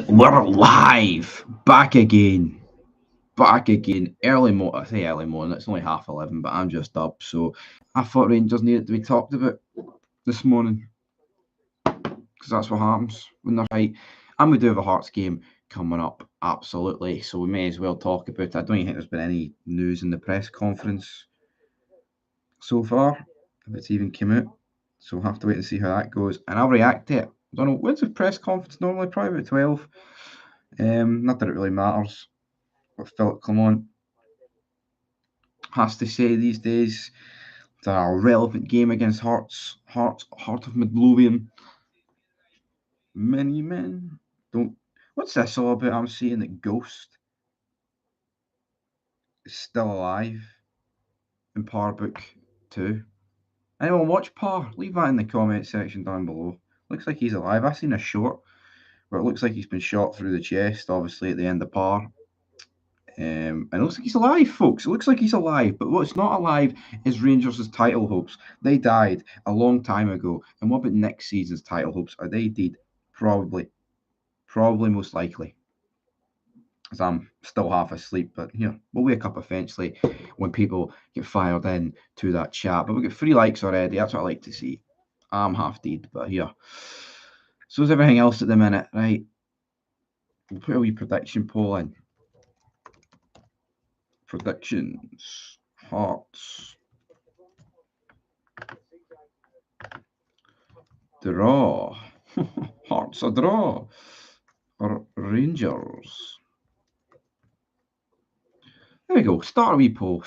We're live, back again, I say early morning. It's only 11:30, but I'm just up, so I thought Rangers needed to be talked about this morning because that's what happens when they're right. And we do have a Hearts game coming up, absolutely. So we may as well talk about it. I don't even think there's been any news in the press conference so far, if it's even come out. So we'll have to wait and see how that goes, and I'll react to it. I don't know, when's the press conference normally? Probably about 12. Not that it really matters what Philip Clement has to say these days. It's a relevant game against Hearts, Heart of Midlothian. Many men don't. What's this all about? I'm seeing that Ghost is still alive in Power Book 2. Anyone watch Par? Leave that in the comment section down below. Looks like he's alive. I've seen a short where it looks like he's been shot through the chest, obviously, at the end of Par. And it looks like he's alive, folks. It looks like he's alive. But what's not alive is Rangers' title hopes. They died a long time ago. And what about next season's title hopes? Are they dead? Probably. Probably most likely. As I'm still half asleep. But, we'll wake up eventually when people get fired in to that chat. But we get 3 likes already. That's what I like to see. I'm half dead, but here. So is everything else at the minute, right? We'll put a wee prediction poll in. Predictions. Hearts. Draw. Hearts a draw. Or Rangers. There we go. Start a wee poll.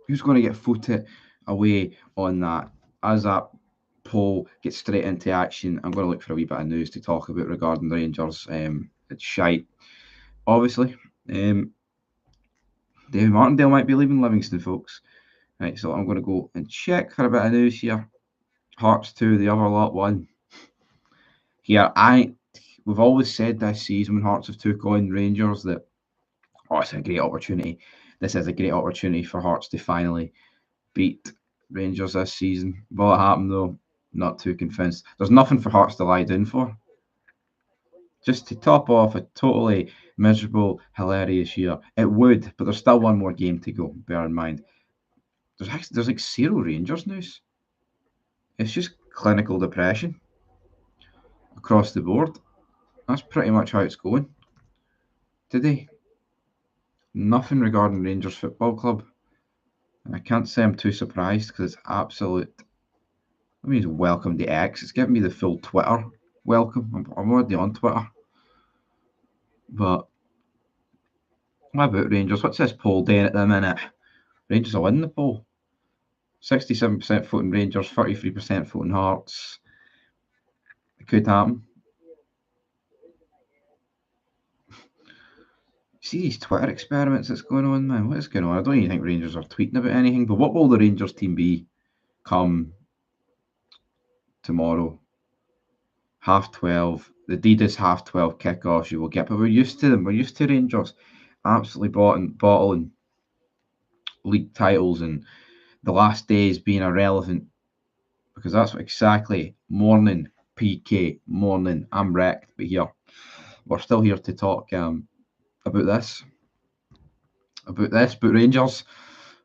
Who's going to get footed away on that? As that poll gets straight into action, I'm going to look for a wee bit of news to talk about regarding the Rangers. It's shite. Obviously. David Martindale might be leaving Livingston, folks. Right, so I'm going to go and check for a bit of news here. Hearts 2, the other lot 1. Here, we've always said this season when Hearts have took on Rangers that, it's a great opportunity. This is a great opportunity for Hearts to finally beat Rangers this season. Will it happen though? Not too convinced. There's nothing for Hearts to lie down for. Just to top off a totally miserable, hilarious year. It would, but there's still one more game to go, bear in mind. There's like 0 Rangers news. It's just clinical depression across the board. That's pretty much how it's going today. Nothing regarding Rangers Football Club. And I can't say I'm too surprised because it's absolute. I mean, it's welcome to X. It's giving me the full Twitter welcome. I'm already on Twitter. But what about Rangers? What's this poll doing at the minute? Rangers will win the poll. 67% voting Rangers, 33% voting Hearts. It could happen. See these Twitter experiments that's going on, man. What is going on? I don't even think Rangers are tweeting about anything. But what will the Rangers team be come tomorrow? 12:30. The Adidas 12:30 kickoffs you will get. But we're used to them. We're used to Rangers absolutely bottling league titles and the last days being irrelevant because that's what exactly morning PK morning. I'm wrecked, but here we're still here to talk about Rangers.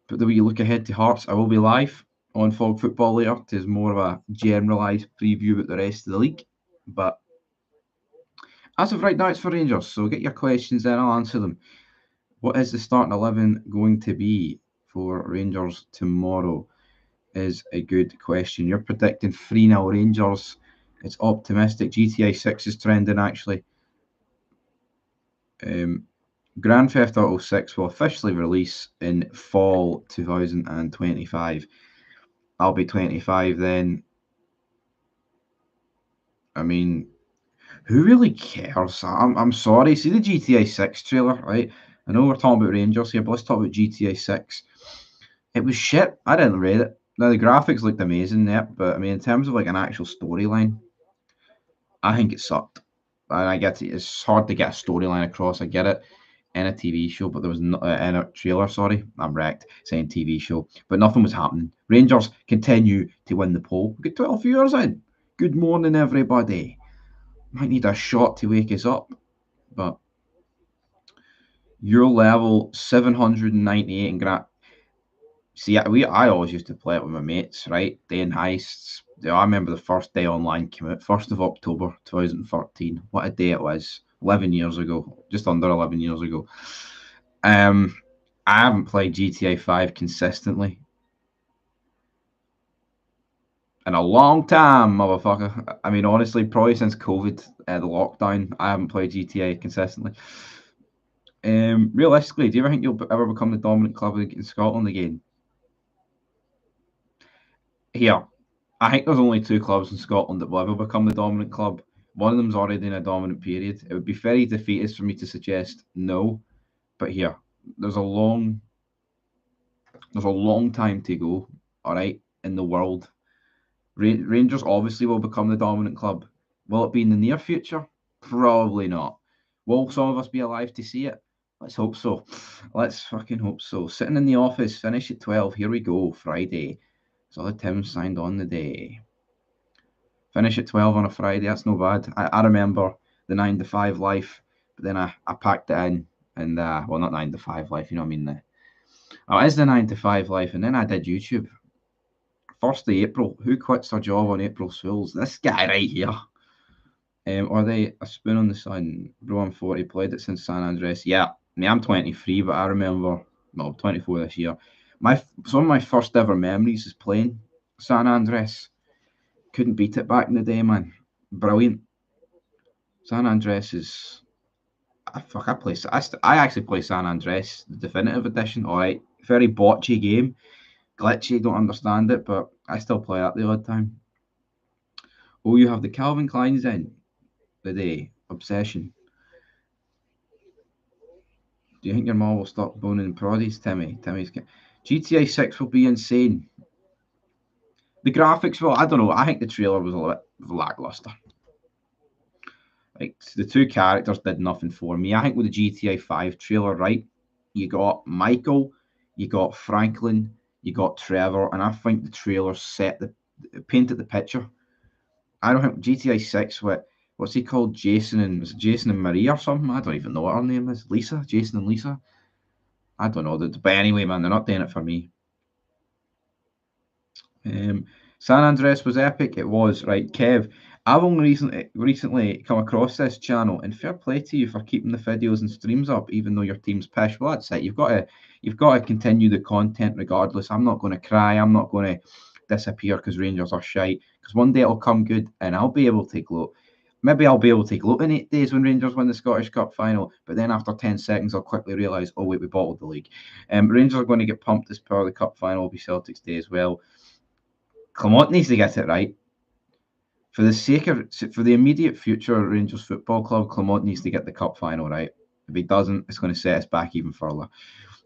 But the way you look ahead to Hearts, I will be live on Fog Football later to more of a generalised preview about the rest of the league. But as of right now, it's for Rangers. So get your questions in, I'll answer them. What is the starting 11 going to be for Rangers tomorrow? Is a good question. You're predicting 3-0 Rangers. It's optimistic. GTA 6 is trending actually. Grand Theft Auto 6 will officially release in fall 2025. I'll be 25 then. I mean, who really cares? I'm sorry. See the GTA 6 trailer, right? I know we're talking about Rangers here, but let's talk about GTA 6. It was shit. I didn't rate it. Now, the graphics looked amazing, yeah, but I mean, in terms of like an actual storyline, I think it sucked. And I get it. It's hard to get a storyline across. I get it. In a TV show, but there was no, in a trailer, sorry. I'm wrecked saying TV show, but nothing was happening. Rangers continue to win the poll. We get 12 viewers in. Good morning, everybody. Might need a shot to wake us up, but your level 798 in Grand. See, I always used to play it with my mates, right? Day in heists. I remember the first day online came out, 1st of October 2013. What a day it was. 11 years ago, just under 11 years ago. I haven't played GTA 5 consistently in a long time, motherfucker. I mean, honestly, probably since COVID, the lockdown, I haven't played GTA consistently. Realistically, do you ever think you'll ever become the dominant club in Scotland again? Here, I think there's only two clubs in Scotland that will ever become the dominant club. One of them's already in a dominant period. It would be very defeatist for me to suggest no, but here, there's a long, there's a long time to go. All right, in the world, Rangers obviously will become the dominant club. Will it be in the near future? Probably not. Will some of us be alive to see it? Let's hope so. Let's fucking hope so. Sitting in the office, finish at 12. Here we go, Friday. So the Tim signed on the day. Finish at 12 on a Friday, that's no bad. I remember the 9 to 5 life, but then I packed it in and, well, not 9 to 5 life, you know what I mean? It is the 9 to 5 life, and then I did YouTube. 1st of April, who quits their job on April Fools? This guy right here. Are they a spoon on the sun? Bro, I'm 40, played it since San Andreas. Yeah, I mean, I'm 23, but I remember, well, 24 this year. Some of my first ever memories is playing San Andreas. Couldn't beat it back in the day, man. Brilliant. San Andreas is. Fuck, I actually play San Andreas, the definitive edition. All right, very botchy game, glitchy. Don't understand it, but I still play that the odd time. Oh, you have the Calvin Kleins in the day obsession. Do you think your mom will stop boning prodies, Timmy? GTA 6 will be insane. The graphics, well, I don't know. I think the trailer was a little bit lackluster. Like the two characters did nothing for me. I think with the GTA 5 trailer, right? You got Michael, you got Franklin, you got Trevor, and I think the trailer painted the picture. I don't think GTA 6 what's he called? Was it Jason and Marie or something? I don't even know what her name is. Lisa? Jason and Lisa? I don't know. But anyway, man, they're not doing it for me. Um, San Andreas was epic. It was, right, Kev. I've only recently come across this channel, and fair play to you for keeping the videos and streams up, even though your team's pish. Well, that's it. You've got to continue the content regardless. I'm not going to cry. I'm not going to disappear because Rangers are shite. Because one day it'll come good, and I'll be able to gloat. Maybe I'll be able to gloat in 8 days when Rangers win the Scottish Cup final, but then after 10 seconds, I'll quickly realise, oh wait, we bottled the league. Rangers are going to get pumped as per the Cup final will be Celtic's day as well. Clement needs to get it right. For the immediate future of Rangers Football Club, Clement needs to get the cup final right. If he doesn't, it's going to set us back even further.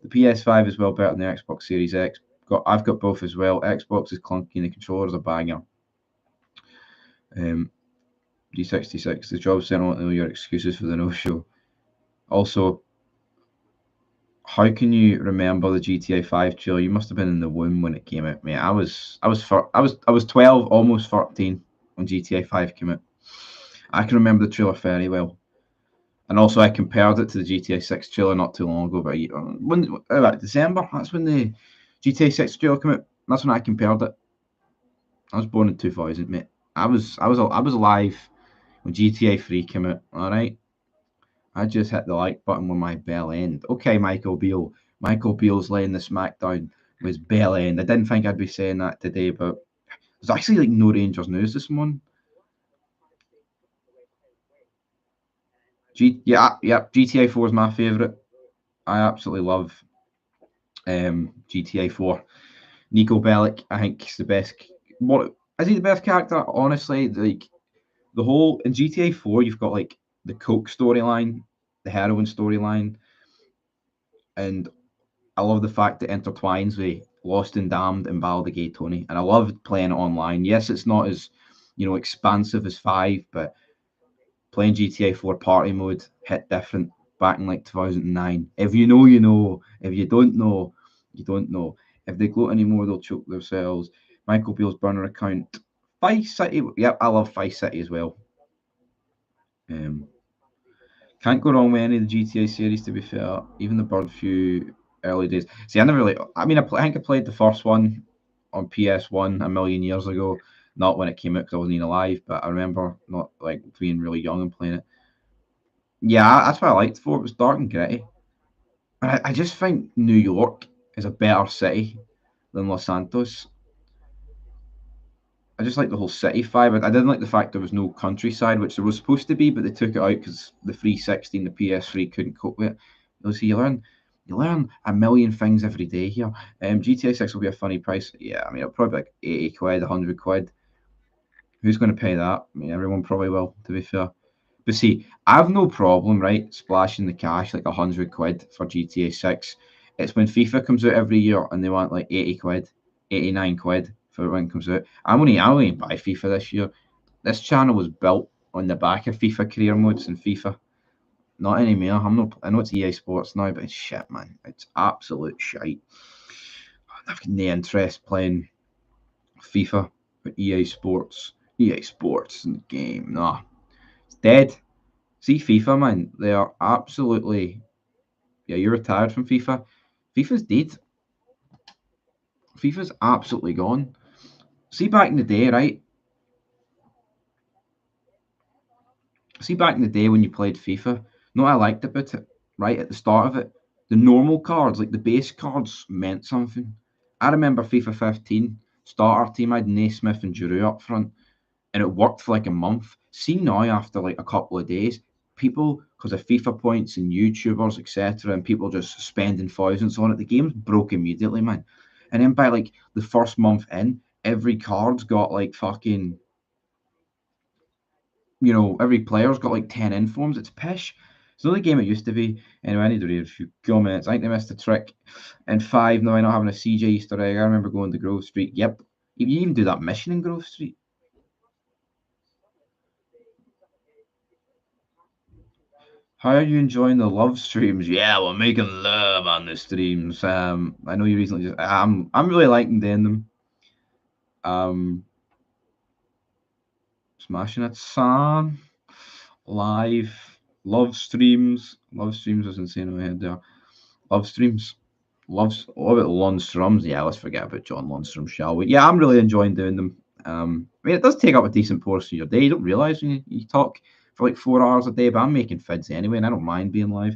The PS5 is well better than the Xbox Series X. I've got both as well. Xbox is clunky and the controller's a banger. D66, the job sent on to know your excuses for the no-show. Also, how can you remember the GTA 5 trailer? You must have been in the womb when it came out, mate. I was 12, almost 13 when GTA 5 came out. I can remember the trailer very well. And also, I compared it to the GTA 6 trailer not too long ago, about December. That's when the GTA 6 trailer came out. That's when I compared it. I was born in 2000, mate. I was alive when GTA 3 came out. All right. I just hit the like button with my bell end. Okay, Michael Beale. Michael Beale's laying the smackdown with bell end. I didn't think I'd be saying that today, but there's actually like no Rangers news this morning. GTA 4 is my favourite. I absolutely love GTA 4. Nico Bellic, I think he's the best. What is he the best character? Honestly, like the whole in GTA 4, you've got like the Coke storyline, the heroin storyline, and I love the fact it intertwines with Lost and Damned and Valdigate Tony, and I love playing it online. Yes, it's not as expansive as 5, but playing GTA 4 party mode hit different back in like 2009. If you know, you know. If you don't know, you don't know. If they gloat anymore, they'll choke themselves. Michael Beale's burner account. Vice City. Yep, I love Vice City as well. Can't go wrong with any of the GTA series, to be fair. Even the Bird few early days. See, I never really. I mean, I think I played the first one on PS1 a million years ago. Not when it came out because I wasn't even alive, but I remember not like being really young and playing it. Yeah, that's what I liked for it. It was dark and gritty. I just think New York is a better city than Los Santos. I just like the whole city vibe. I didn't like the fact there was no countryside, which there was supposed to be, but they took it out because the 360 and the PS3 couldn't cope with it. So you learn a million things every day here. GTA 6 will be a funny price. Yeah, I mean, it'll probably be like 80 quid, 100 quid. Who's going to pay that? I mean, everyone probably will, to be fair. But see, I've no problem, right, splashing the cash like 100 quid for GTA 6. It's when FIFA comes out every year and they want like 80 quid, 89 quid for when it comes out. I only buy FIFA this year. This channel was built on the back of FIFA career modes and FIFA. Not anymore. I know it's EA Sports now, but it's shit, man. It's absolute shite. I've got no interest playing FIFA with EA Sports. EA Sports in the game. Nah. It's dead. See FIFA, man, they are absolutely. Yeah, you're retired from FIFA. FIFA's dead. FIFA's absolutely gone. See back in the day, right? See back in the day when you played FIFA. You know what I liked about it? Right at the start of it, the normal cards, like the base cards, meant something. I remember FIFA 15 starter team. I had Naismith and Giroud up front, and it worked for like a month. See now, after like a couple of days, people because of FIFA points and YouTubers, etc., and people just spending thousands on it, the game's broke immediately, man. And then by like the first month in, every card's got like fucking, every player's got like 10 informs. It's pish. It's not the game it used to be. Anyway, I need to read a few comments. I think they missed a trick. And 5, no, I not having a CJ Easter egg. I remember going to Grove Street. Yep. You even do that mission in Grove Street. How are you enjoying the love streams? Yeah, we're making love on the streams. I know you recently just. I'm really liking doing them. Smashing it, son. Live love streams. Love streams was insane in my head there. Love streams. Loves. What about Lundstrom's? Yeah, let's forget about John Lundstrom, shall we? Yeah, I'm really enjoying doing them. I mean, it does take up a decent portion of your day. You don't realize when you talk for like 4 hours a day, but I'm making fids anyway, and I don't mind being live.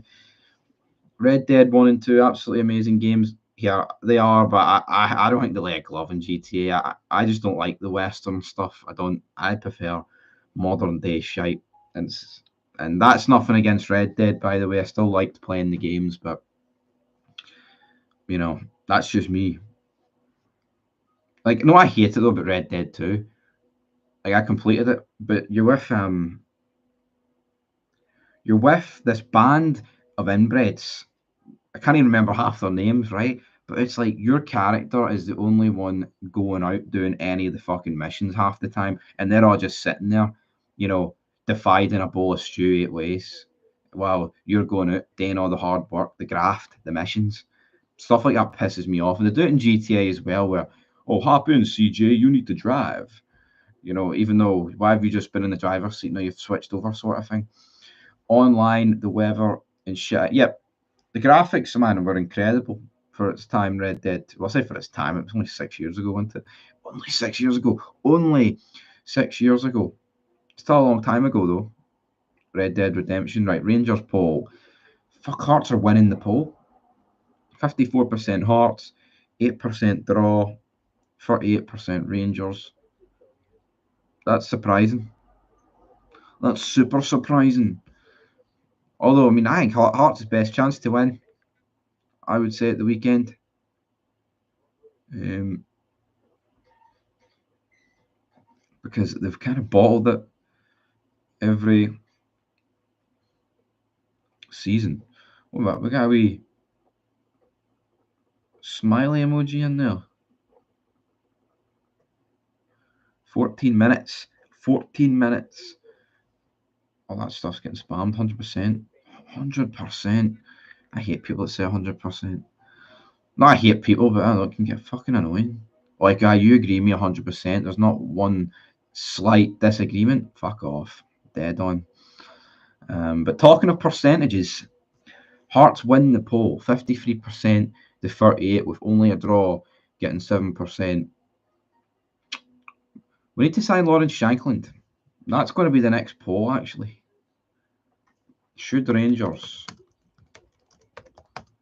Red Dead 1 and 2, absolutely amazing games. Yeah, they are, but I don't think they lay a glove in GTA. I just don't like the Western stuff. I prefer modern day shite. And and that's nothing against Red Dead, by the way. I still liked playing the games, but that's just me. Like, no, I hate it though about Red Dead 2. Like I completed it, but you're with this band of inbreds. I can't even remember half their names, right? But it's like your character is the only one going out doing any of the fucking missions half the time, and they're all just sitting there, you know, dividing a bowl of stew 8 ways, while you're going out doing all the hard work, the graft, the missions, stuff like that pisses me off. And they do it in GTA as well, where hop in, CJ, you need to drive. Even though why have you just been in the driver's seat now? You've switched over, sort of thing. Online, the weather and shit. Yep, the graphics, man, were incredible for its time. Red Dead. Well, I say for its time, it was only 6 years ago, wasn't it? Only 6 years ago. Only 6 years ago. Still a long time ago, though. Red Dead Redemption. Right, Rangers poll. Fuck, Hearts are winning the poll. 54% Hearts, 8% draw, 38% Rangers. That's surprising. That's super surprising. Although, I mean, I think Hearts' best chance to win, I would say, at the weekend. Because they've kind of bottled it every season. What about we got a wee smiley emoji in there? 14 minutes. 14 minutes. All that stuff's getting spammed. 100%. 100%. I hate people that say 100%. No, I hate people, but I know it can get fucking annoying. Like, you agree with me 100%. There's not one slight disagreement. Fuck off. Dead on. But talking of percentages, Hearts win the poll 53% to 38 with only a draw getting 7%. We need to sign Lawrence Shankland. That's going to be the next poll, actually. Should Rangers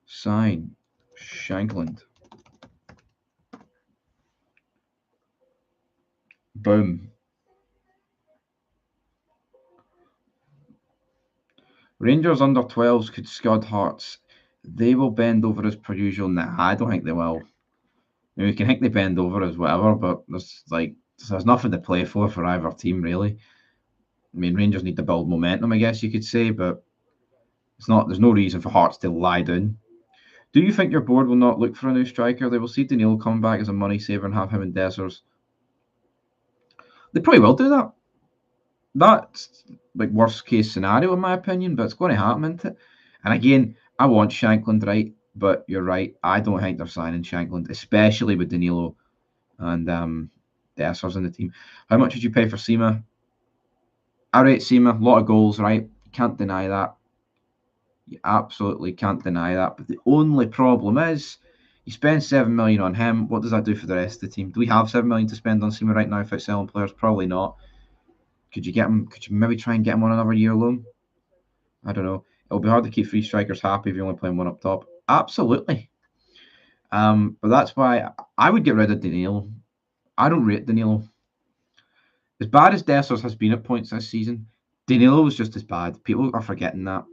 sign Shankland? Boom. Rangers under 12s could scud Hearts. They will bend over as per usual. Nah, I don't think they will. I mean, we can think they bend over as whatever, but there's nothing to play for either team really. I mean, Rangers need to build momentum, I guess you could say, but it's not. There's no reason for Hearts to lie down. Do you think your board will not look for a new striker? They will see Danilo come back as a money saver and have him in Dessers. They probably will do that. That's like worst case scenario in my opinion, but it's going to happen, isn't it? And again, I want Shankland, right? But you're right. I don't think they're signing Shankland, especially with Danilo and Dessers in the team. How much did you pay for Sema? I rate Sema, a lot of goals, right? Can't deny that. You absolutely can't deny that. But the only problem is, you spend 7 million on him. What does that do for the rest of the team? Do we have 7 million to spend on Sema right now without selling players? Probably not. Could you get him? Could you maybe try and get him on another year loan? I don't know. It'll be hard to keep three strikers happy if you're only playing one up top. Absolutely. But that's why I would get rid of Danilo. I don't rate Danilo. As bad as Dessers has been at points this season, Danilo was just as bad. People are forgetting that.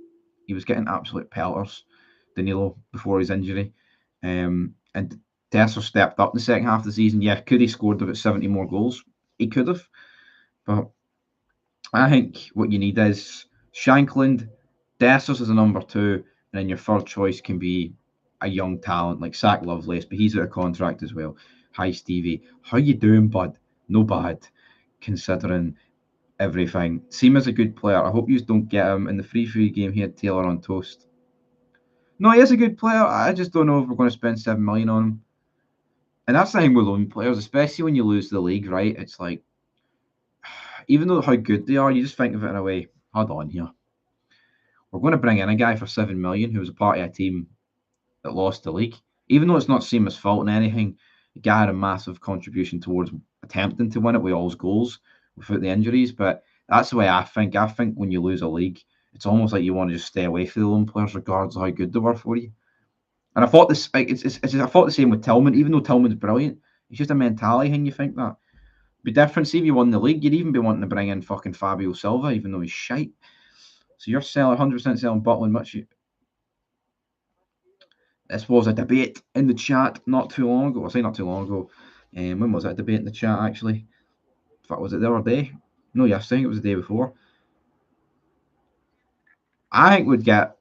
He was getting absolute pelters, Danilo, before his injury. And Dessers stepped up in the second half of the season. Yeah, could he scored about 70 more goals? He could have. But I think what you need is Shankland, Dessers as a number two, and then your third choice can be a young talent like Zach Lovelace, but he's out of contract as well. Hi, Stevie. How you doing, bud? No bad, considering everything. Seema's a good player. I hope you don't get him. In the free game, he had Taylor on toast. No, he is a good player. I just don't know if we're going to spend 7 million on him. And that's the thing with loan players, especially when you lose the league, right? It's like, even though how good they are, you just think of it in a way, hold on here. We're going to bring in a guy for 7 million who was a part of a team that lost the league. Even though it's not Seema's fault in anything, the guy had a massive contribution towards attempting to win it with all his goals without the injuries. But that's the way I think. I think when you lose a league, it's almost like you want to just stay away from the loan players, regardless of how good they were for you. And I thought this, I thought the same with Tillman. Even though Tillman's brilliant, it's just a mentality thing. You think that be different. See if you won the league, you'd even be wanting to bring in fucking Fabio Silva, even though he's shite. So you're selling 100% selling Butland much. This was a debate in the chat not too long ago. I say not too long ago. When was that debate in the chat actually? In fact, was it the other day? No, yes, I think it was the day before. I think we'd get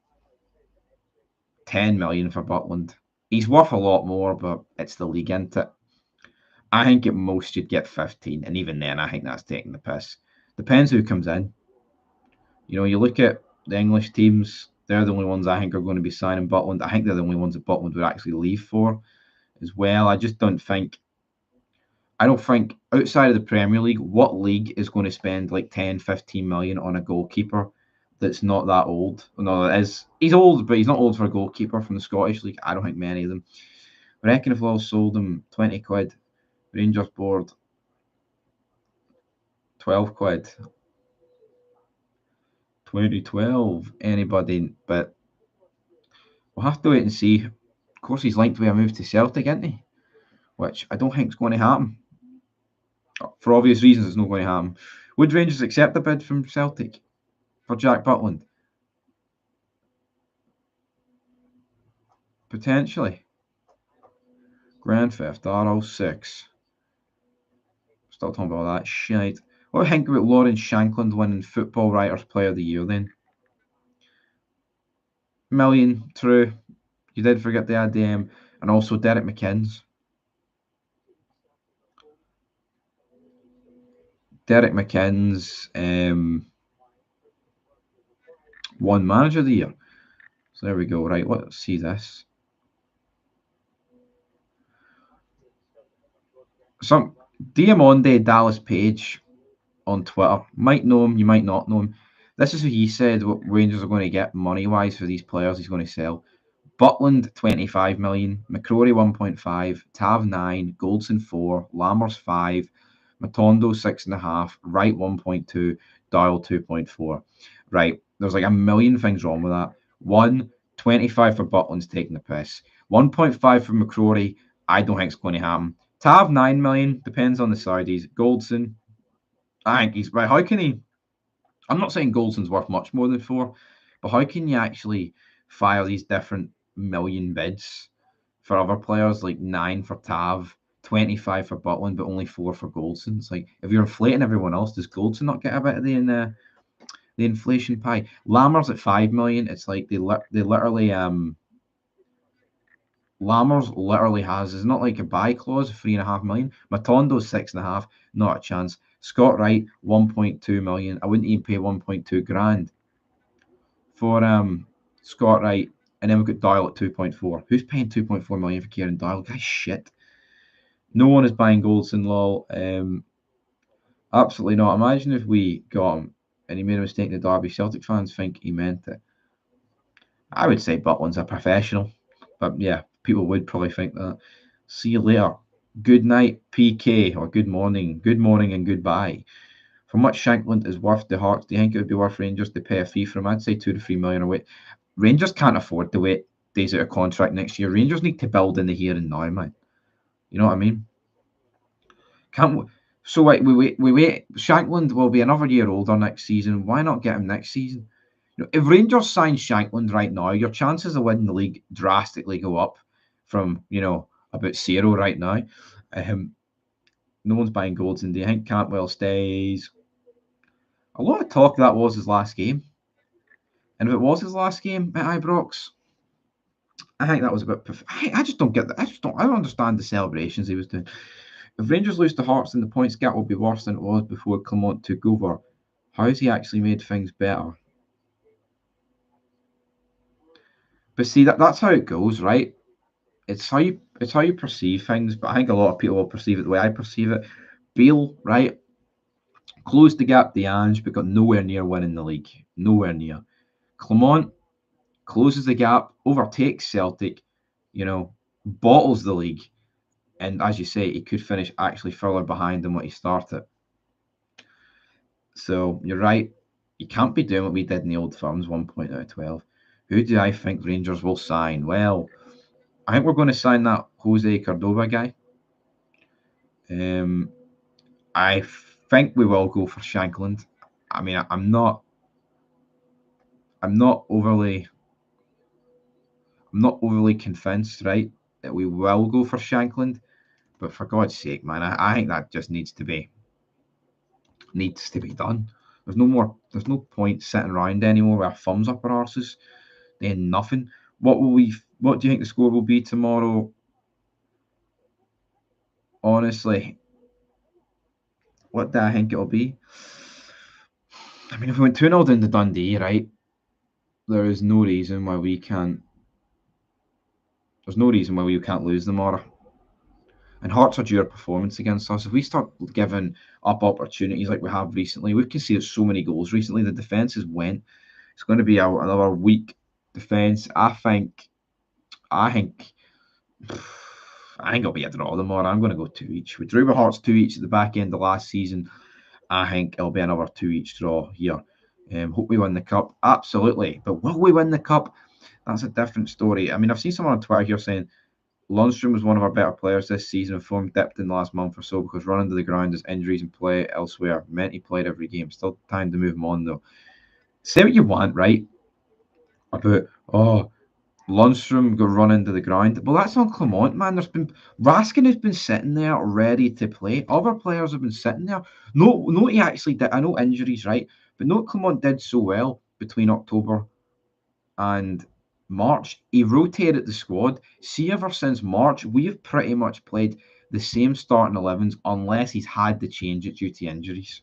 10 million for Butland. He's worth a lot more, but it's the league, isn't it? I think at most you'd get 15, and even then, I think that's taking the piss. Depends who comes in. You know, you look at the English teams, they're the only ones I think are going to be signing Butland. I think they're the only ones that Butland would actually leave for as well. I don't think outside of the Premier League, what league is going to spend like 10, 15 million on a goalkeeper that's not that old? No, it is. He's old, but he's not old for a goalkeeper from the Scottish League. I don't think many of them. I reckon if we all sold him 20 quid, Rangers board 12 quid. 2012, anybody, but we'll have to wait and see. Of course, he's linked with a move to Celtic, isn't he? Which I don't think is going to happen. For obvious reasons, it's not going to happen. Would Rangers accept a bid from Celtic for Jack Butland? Potentially. Grand Theft Auto 6. Still talking about that shite. What do you think about Lawrence Shankland winning Football Writers Player of the Year then? Million, true. You did forget the ADM. And also Derek McInnes. Derek McInnes won Manager of the Year. So there we go. Right, let's see this. Some Diamonde Dallas Page on Twitter. Might know him, you might not know him. This is who he said what Rangers are going to get money-wise for these players he's going to sell. Butland 25 million, McCrory 1.5, Tav 9, Goldson 4, Lammers 5, Matondo 6.5, Wright 1.2, Dial 2.4. Right, there's like a million things wrong with that. 25 for Butland's taking the piss. 1.5 for McCrory, I don't think it's going to happen. Tav 9 million, depends on the side he's. Goldson, I think he's right. How can he? I'm not saying Goldson's worth much more than 4, but how can you actually fire these different million bids for other players, like 9 for Tav, 25 for Butland, but only 4 for Goldson? It's like, if you're inflating everyone else, does Goldson not get a bit of the inflation pie? Lammers at 5 million, it's like they literally Lammers literally has, it's not like a buy clause of 3.5 million. Matondo's 6.5, not a chance. Scott Wright 1.2 million. I wouldn't even pay 1.2 grand for Scott Wright. And then we've got Dial at 2.4. Who's paying 2.4 million for Kieran Dial? Guy's shit. No one is buying Goldson, lol. Absolutely not. Imagine if we got him and he made a mistake in the derby. Celtic fans think he meant it. I would say Butland's a professional. But yeah, people would probably think that. See you later. Good night, PK, or good morning and goodbye. For much Shankland is worth the Hearts, do you think it would be worth Rangers to pay a fee for him? I'd say 2 to 3 million away. Rangers can't afford to wait days out of contract next year. Rangers need to build in the here and now, man. You know what I mean? Can't we? So wait, we wait. Shankland will be another year older next season. Why not get him next season? You know, if Rangers sign Shankland right now, your chances of winning the league drastically go up from about 0 right now. No one's buying Goldson. Do you think Cantwell stays? A lot of talk that was his last game. And if it was his last game at Ibrox, I think that was a bit. I just don't get that. I don't understand the celebrations he was doing. If Rangers lose to Hearts, then the points gap will be worse than it was before Clement took over. How has he actually made things better? But see, that's how it goes, right? It's how you perceive things. But I think a lot of people will perceive it the way I perceive it. Beale, right, closed the gap to Ange, but got nowhere near winning the league. Nowhere near. Clement closes the gap, overtakes Celtic, bottles the league. And as you say, he could finish actually further behind than what he started. So you're right. You can't be doing what we did in the old firms, 1 point out of 12. Who do I think Rangers will sign? Well, I think we're going to sign that Jose Cordoba guy. I think we will go for Shankland. I mean, I'm not overly convinced, right, that we will go for Shankland. But for God's sake, man, I think that just needs to be done. There's no point sitting around anymore with our thumbs up our arses, doing nothing. What do you think the score will be tomorrow? Honestly, what do I think it'll be? I mean, if we went 2-0 down to Dundee, right, there is no reason why we can't. There's no reason why we can't lose tomorrow. And Hearts are due a performance against us. If we start giving up opportunities like we have recently, we've conceded so many goals recently. The defence has went. It's going to be another weak defence. I think it'll be a draw tomorrow. I'm going to go 2 each. We drew with Hearts 2 each at the back end of last season. I think it'll be another 2 each draw here. Hope we win the cup. Absolutely. But will we win the cup? That's a different story. I mean, I've seen someone on Twitter here saying Lundstrom was one of our better players this season. Form dipped in the last month or so because running to the ground as injuries and play elsewhere meant he played every game. Still time to move him on though. Say what you want, right? About Lundstrom go run into the ground. Well, that's on Clement, man. There's been Raskin has been sitting there ready to play. Other players have been sitting there. No, he actually did. I know injuries, right? But no, Clement did so well between October and March. He rotated the squad. See, ever since March, we have pretty much played the same starting 11s unless he's had to change it due to injuries.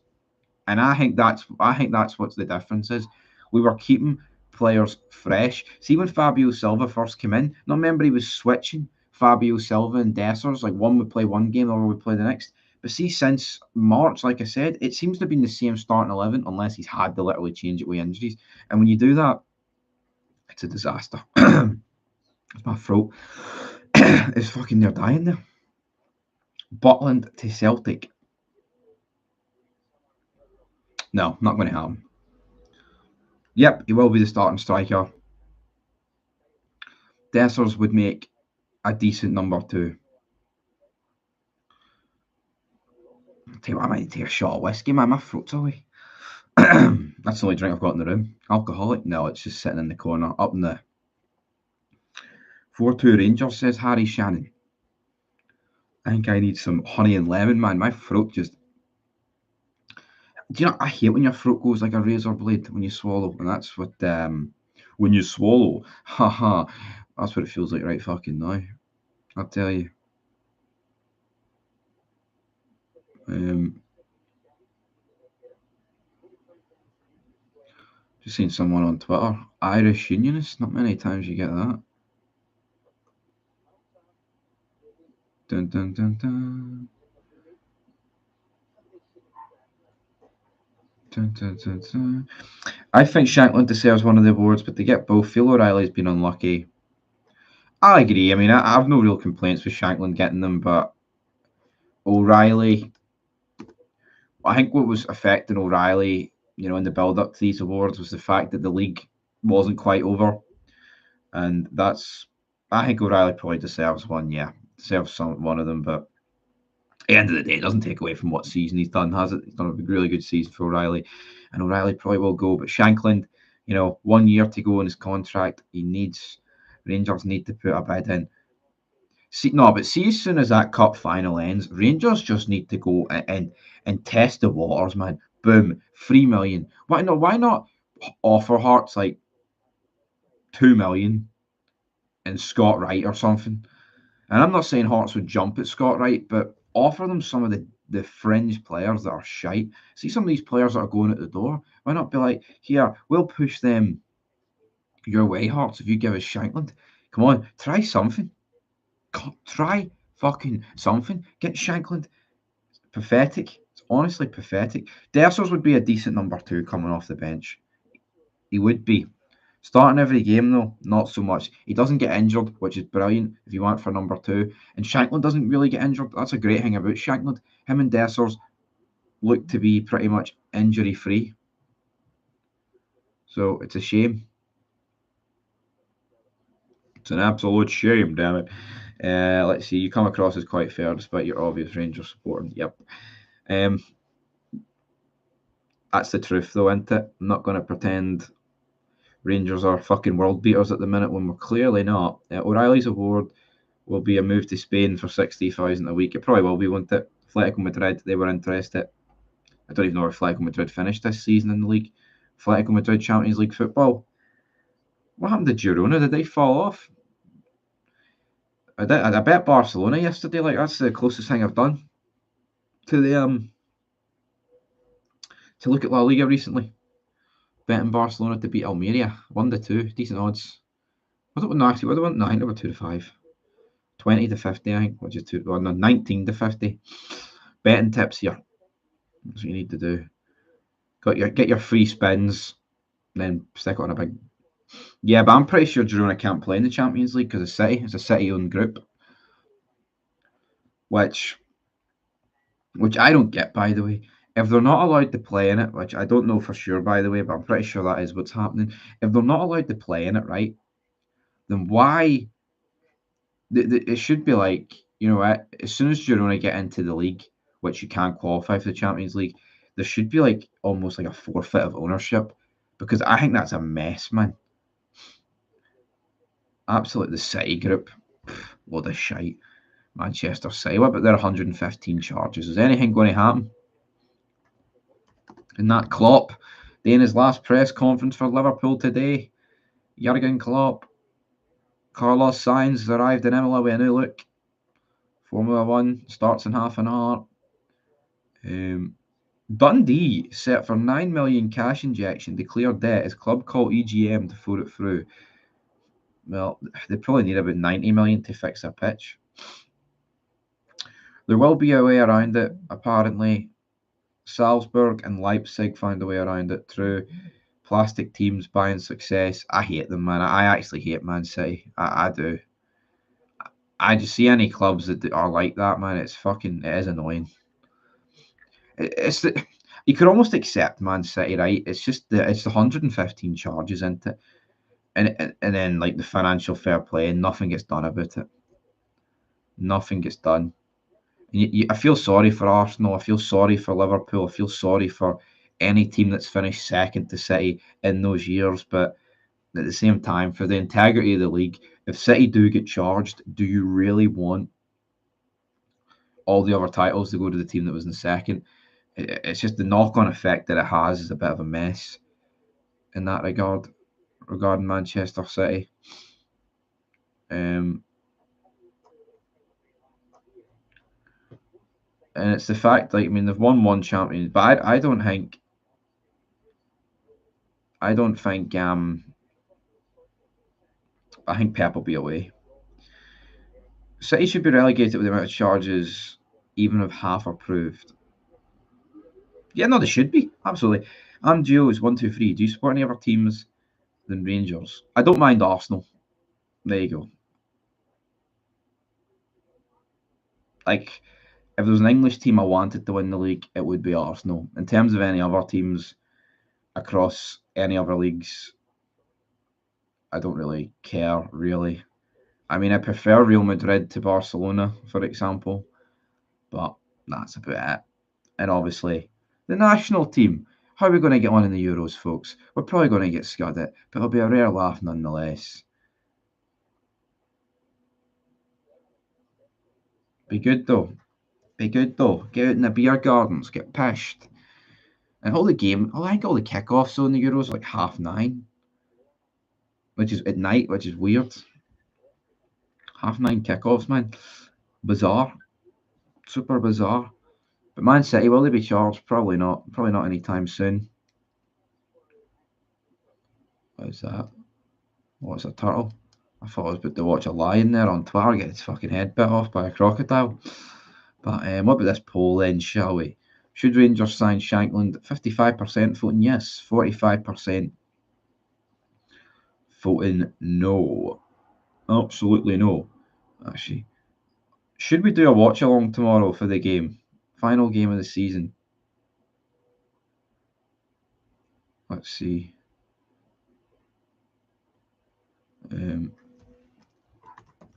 And I think that's what the difference is. We were keeping players fresh. See, when Fabio Silva first came in, not remember he was switching Fabio Silva and Dessers. Like one would play one game, the other would play the next. But see, since March, like I said, it seems to have been the same starting 11, unless he's had to literally change it with injuries. And when you do that, it's a disaster. It's my throat. It's fucking near dying there. Butland to Celtic. No, not going to happen. Yep, he will be the starting striker. Dessers would make a decent number 2. Tell you what, I might take a shot of whiskey, man. My throat's away. That's the only drink I've got in the room. Alcoholic? No, it's just sitting in the corner, up in the 4-2 Rangers, says Harry Shannon. I think I need some honey and lemon, man. My throat just... Do you know, I hate when your throat goes like a razor blade when you swallow. And that's what... when you swallow. Haha. That's what it feels like right fucking now. I'll tell you. Just seen someone on Twitter. Irish Unionist. Not many times you get that. Dun, dun, dun, dun. Dun, dun, dun, dun. I think Shankland deserves one of the awards, but they get both. Phil O'Reilly's been unlucky. I agree. I mean, I have no real complaints with Shankland getting them, but O'Reilly, I think what was affecting O'Reilly, in the build-up to these awards was the fact that the league wasn't quite over, and I think O'Reilly probably deserves one. Yeah, deserves one of them, but at the end of the day, it doesn't take away from what season he's done, has it? He's done a really good season for O'Reilly, and O'Reilly probably will go. But Shankland, 1 year to go in his contract, Rangers need to put a bid in. See, as soon as that cup final ends, Rangers just need to go and test the waters, man. Boom, 3 million. Why not offer Hearts like 2 million and Scott Wright or something? And I'm not saying Hearts would jump at Scott Wright, but offer them some of the fringe players that are shite. See some of these players that are going at the door. Why not be like, here, we'll push them your way, Hearts, if you give us Shankland. Come on, try something. Try fucking something. Get Shankland. It's pathetic. It's honestly pathetic. Dessers would be a decent number 2 coming off the bench. He would be. Starting every game, though, not so much. He doesn't get injured, which is brilliant if you want for number 2. And Shankland doesn't really get injured. That's a great thing about Shankland. Him and Dessers look to be pretty much injury-free. So it's a shame. It's an absolute shame, damn it. Let's see. You come across as quite fair despite your obvious Rangers supporting. Yep. That's the truth, though, isn't it? I'm not going to pretend Rangers are fucking world beaters at the minute when we're clearly not. O'Reilly's award will be a move to Spain for 60,000 a week. It probably will be, won't it? Atletico Madrid, they were interested. I don't even know where Atletico Madrid finished this season in the league. Atletico Madrid Champions League football. What happened to Girona? Did they fall off? I bet Barcelona yesterday. Like, that's the closest thing I've done to the to look at La Liga recently. Betting Barcelona to beat Almeria, 1-2, decent odds. Was it no? Actually, what did I want? No, I think they were 2-5. 20 to 50, I think, which is 19 to 50. Betting tips here. That's what you need to do. Get your free spins, and then stick it on a big. Yeah, but I'm pretty sure Girona can't play in the Champions League because it's a City-owned group, which I don't get, by the way. If they're not allowed to play in it, which I don't know for sure, by the way, but I'm pretty sure that is what's happening. If they're not allowed to play in it, right, then why? It should be like, as soon as Girona get into the league, which you can't qualify for the Champions League, there should be like almost like a forfeit of ownership, because I think that's a mess, man. Absolutely, the City group, load of shite. Manchester City, what about their 115 charges? Is anything going to happen? And that Klopp, in his last press conference for Liverpool today, Jurgen Klopp, Carlos Sainz has arrived in Imola with a new look. Formula One starts in half an hour. Dundee set for 9 million cash injection, declared debt as club call EGM to put it through. Well, they probably need about 90 million to fix their pitch. There will be a way around it, apparently. Salzburg and Leipzig found a way around it through plastic teams buying success. I hate them, man. I actually hate Man City. I do. I just see any clubs that are like that, man. It is annoying. It's the you could almost accept Man City, right? It's the 115 charges into it, and then like the financial fair play, and nothing gets done about it. Nothing gets done. I feel sorry for Arsenal. I feel sorry for Liverpool. I feel sorry for any team that's finished second to City in those years. But at the same time, for the integrity of the league, if City do get charged, do you really want all the other titles to go to the team that was in second? It's just the knock-on effect that it has is a bit of a mess in that regard regarding Manchester City. And it's the fact, like, I mean, they've won one champion, but I don't think I don't think I think Pep will be away. City should be relegated with the amount of charges, even if half are proved. Yeah, no, they should be absolutely. I'm Gio's 1, 2, 3. Do you support any other teams than Rangers? I don't mind Arsenal. There you go. Like, if there was an English team I wanted to win the league, it would be Arsenal. In terms of any other teams across any other leagues, I don't really care, really. I mean, I prefer Real Madrid to Barcelona, for example, but that's about it. And obviously, the national team. How are we going to get on in the Euros, folks? We're probably going to get scudded, but it'll be a rare laugh nonetheless. Be good though. Be good though. Get out in the beer gardens, get pished. And all the game, I think all the kickoffs on the Euros are like 9:30, which is at night, which is weird. 9:30 kickoffs, man. Bizarre. Super bizarre. But Man City, will they be charged? Probably not. Probably not anytime soon. What is that? What's a turtle? I thought I was about to watch a lion there on Twitter get his fucking head bit off by a crocodile. But what about this poll then, shall we? Should Rangers sign Shankland? 55% voting yes, 45% voting no. Absolutely no. Actually, should we do a watch along tomorrow for the game? Final game of the season. Let's see.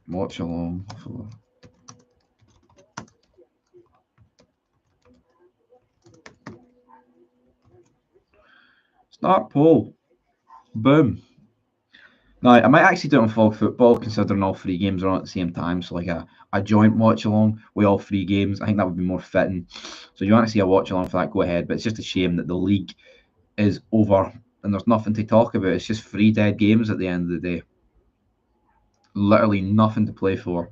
Watch along for start poll. Boom. Now, I might actually do it on Fog Football, considering all three games are on at the same time. So, like a joint watch along with all three games. I think that would be more fitting. So, you want to see a watch along for that, go ahead. But it's just a shame that the league is over and there's nothing to talk about. It's just 3 dead games at the end of the day. Literally nothing to play for.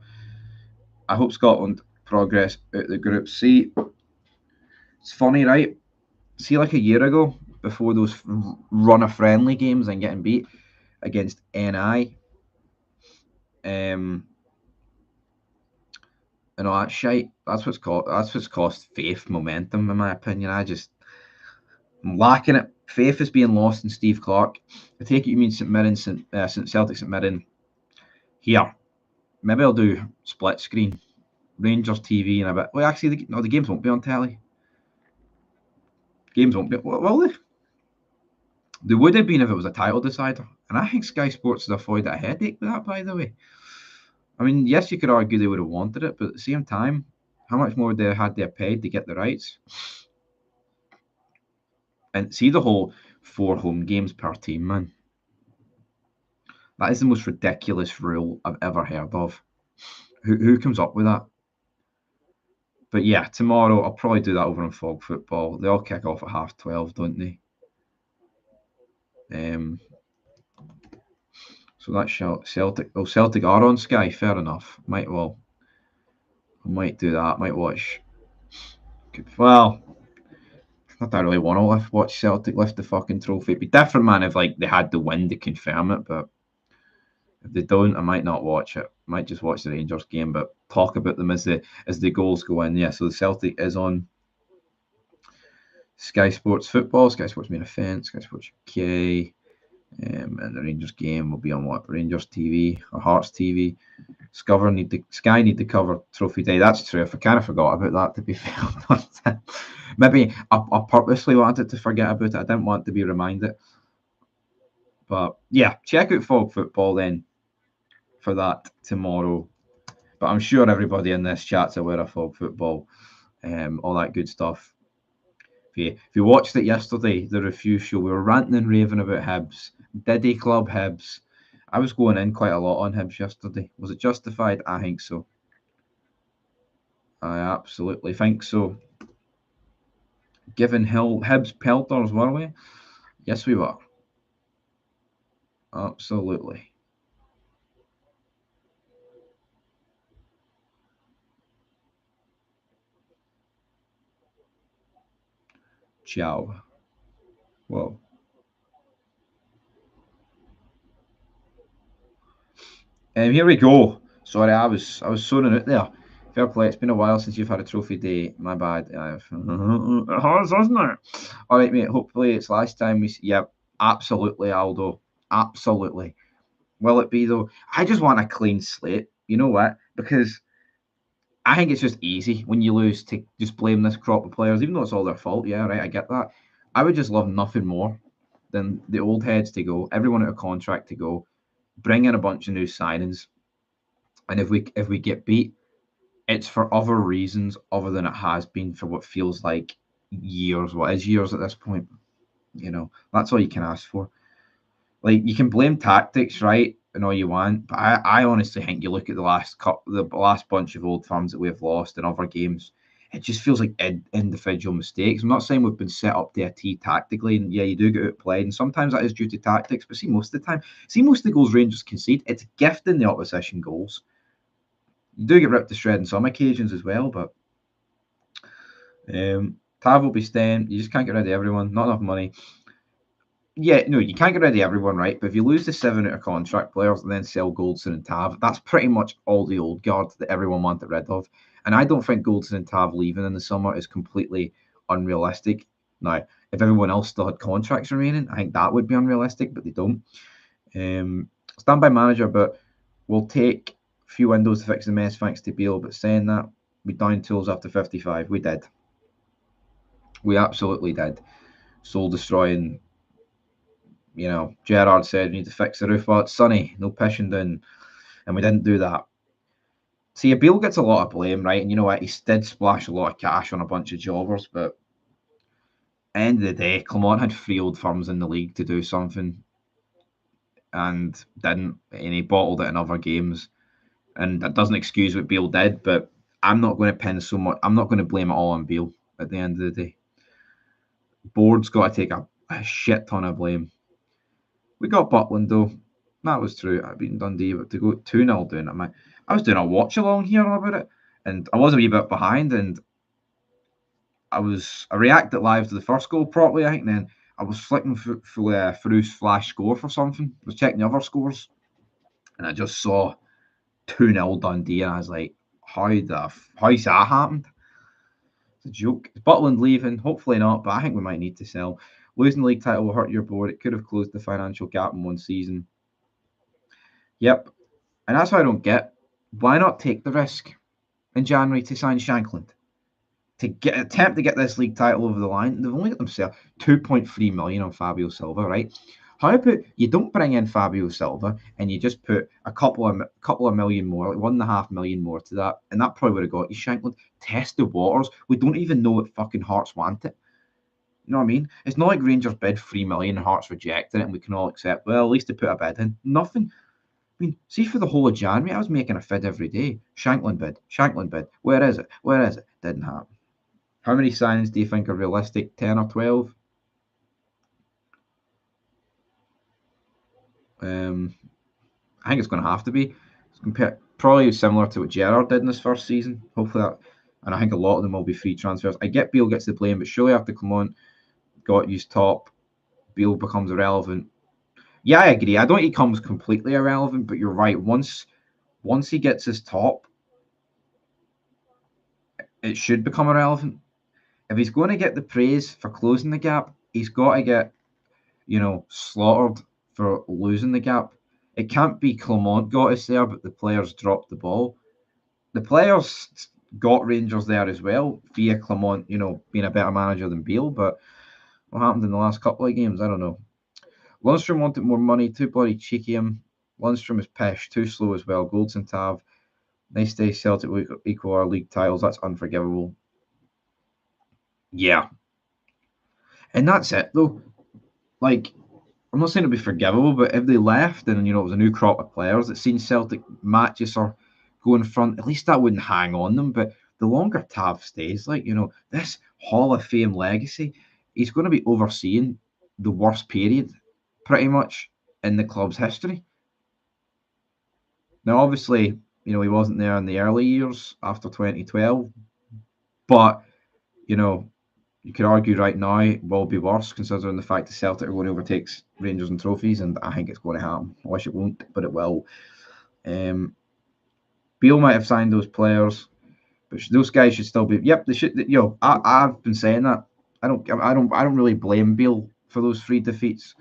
I hope Scotland progress out the group. See, it's funny, right? See, like a year ago, before those run of friendly games and getting beat against NI, and all that shite. That's what's cost Faith momentum, in my opinion. I'm lacking it. Faith is being lost in Steve Clarke. I take it you mean St Mirren, St Celtic, St Mirren. Here, maybe I'll do split screen, Rangers TV in a bit. Well, actually, the games won't be on telly. Games won't be. Will they? They would have been if it was a title decider. And I think Sky Sports has avoided a headache with that, by the way. I mean, yes, you could argue they would have wanted it, but at the same time, how much more would they have paid to get the rights? And see the whole 4 home games per team, man. That is the most ridiculous rule I've ever heard of. Who comes up with that? But yeah, tomorrow I'll probably do that over on Fog Football. They all kick off at 12:30, don't they? So that's Celtic. Oh, Celtic are on Sky. Fair enough. I might do that. Might watch. Well, I don't really want to watch Celtic lift the fucking trophy. It'd be different, man, if like they had the win to confirm it. But If they don't, I might not watch it. I might just watch the Rangers game, but talk about them as the goals go in. Yeah, so the Celtic is on Sky Sports Football, Sky Sports Main Event, Sky Sports UK, and the Rangers game will be on what? Rangers TV or Hearts TV. Sky need to cover Trophy Day. That's true. I kind of forgot about that, to be fair. Maybe I purposely wanted to forget about it. I didn't want to be reminded. But yeah, check out Fog Football then for that tomorrow. But I'm sure everybody in this chat's aware of Fog Football, all that good stuff. If you watched it yesterday, the review show, we were ranting and raving about Hibs. Diddy Club Hibs. I was going in quite a lot on Hibs yesterday. Was it justified? I think so. I absolutely think so. Given Hibs pelters, were we? Yes, we were. Absolutely. Ciao. Whoa. Here we go. Sorry, I was zoning out there. Fair play. It's been a while since you've had a trophy day. My bad. It has, hasn't it? All right, mate. Hopefully it's last time we. Yep, absolutely, Aldo. Absolutely. Will it be though? I just want a clean slate. You know what? Because I think it's just easy when you lose to just blame this crop of players, even though it's all their fault. Yeah, right. I get that. I would just love nothing more than the old heads to go, everyone out of contract to go, bring in a bunch of new signings, and if we get beat, it's for other reasons other than it has been for what feels like years. What is years at this point? That's all you can ask for. Like you can blame tactics, right, and all you want, but I honestly think you look at the last bunch of old firms that we've lost in other games, it just feels like individual mistakes. I'm not saying we've been set up to a T tactically, and yeah, you do get outplayed, and sometimes that is due to tactics. But most of the time, most of the goals Rangers concede, it's gifting the opposition goals. You do get ripped to shred on some occasions as well, but Tav will be staying. You just can't get rid of everyone. Not enough money. Yeah, no, you can't get rid of everyone, right? But if you lose the 7 out of contract players and then sell Goldson and Tav, that's pretty much all the old guard that everyone wanted rid of. And I don't think Goldson and Tav leaving in the summer is completely unrealistic. Now, if everyone else still had contracts remaining, I think that would be unrealistic, but they don't. Standby manager, but we'll take a few windows to fix the mess thanks to Beale. But saying that, we downed tools after 55. We did. We absolutely did. Soul destroying. Gerard said we need to fix the roof while it's sunny, no pissing down, and we didn't do that. See, Beale gets a lot of blame, right? And you know what? He did splash a lot of cash on a bunch of jobbers, but end of the day, Clement had 3 old firms in the league to do something and didn't, and he bottled it in other games. And that doesn't excuse what Beale did, but I'm not going to pin so much. I'm not going to blame it all on Beale at the end of the day. Board's got to take a shit ton of blame. We got Butland though. That was true. I've beaten Dundee, but to go 2-0 doing it, I was doing a watch along here about it, and I was a wee bit behind, and I reacted live to the first goal properly, I think, and then I was flicking through Farouk's flash score for something. I was checking the other scores, and I just saw 2-0 Dundee, and I was like, how's that happened? It's a joke. Is Butland leaving? Hopefully not, but I think we might need to sell. Losing the league title will hurt your board. It could have closed the financial gap in one season. Yep. And that's what I don't get. Why not take the risk in January to sign Shankland? To attempt to get this league title over the line, they've only got themselves 2.3 million on Fabio Silva, right? How about you don't bring in Fabio Silva and you just put a couple of million more, like 1.5 million more to that, and that probably would have got you Shankland. Test the waters. We don't even know what fucking Hearts want it. You know what I mean? It's not like Rangers bid 3 million, Hearts rejected it, and we can all accept. Well, at least they put a bid in. Nothing. I mean, see, for the whole of January, I was making a fid every day. Shankland bid. Where is it? Didn't happen. How many signings do you think are realistic? 10 or 12? I think it's going to have to be. Probably similar to what Gerard did in his first season. Hopefully that, and I think a lot of them will be free transfers. I get Beale gets the blame, but surely after Clement got used top, Beale becomes irrelevant. Yeah, I agree. I don't think he comes completely irrelevant, but you're right. Once he gets his top, it should become irrelevant. If he's going to get the praise for closing the gap, he's got to get, slaughtered for losing the gap. It can't be Clement got us there, but the players dropped the ball. The players got Rangers there as well via Clement, being a better manager than Beale. But what happened in the last couple of games, I don't know. Lundstrom wanted more money, too bloody cheeky him. Lundstrom is pish, too slow as well. Goldson Tav, nice day Celtic will equal our league titles. That's unforgivable. Yeah. And that's it, though. Like, I'm not saying it'd be forgivable, but if they left and, it was a new crop of players that seen Celtic matches or go in front, at least that wouldn't hang on them. But the longer Tav stays, this Hall of Fame legacy, he's going to be overseeing the worst period, pretty much, in the club's history. Now, obviously, he wasn't there in the early years after 2012, but, you could argue right now it will be worse considering the fact that Celtic are going to overtake Rangers in trophies, and I think it's going to happen. I wish it won't, but it will. Beale might have signed those players, but those guys should still be. Yep, they should. I've been saying that. I don't really blame Beale for those 3 defeats.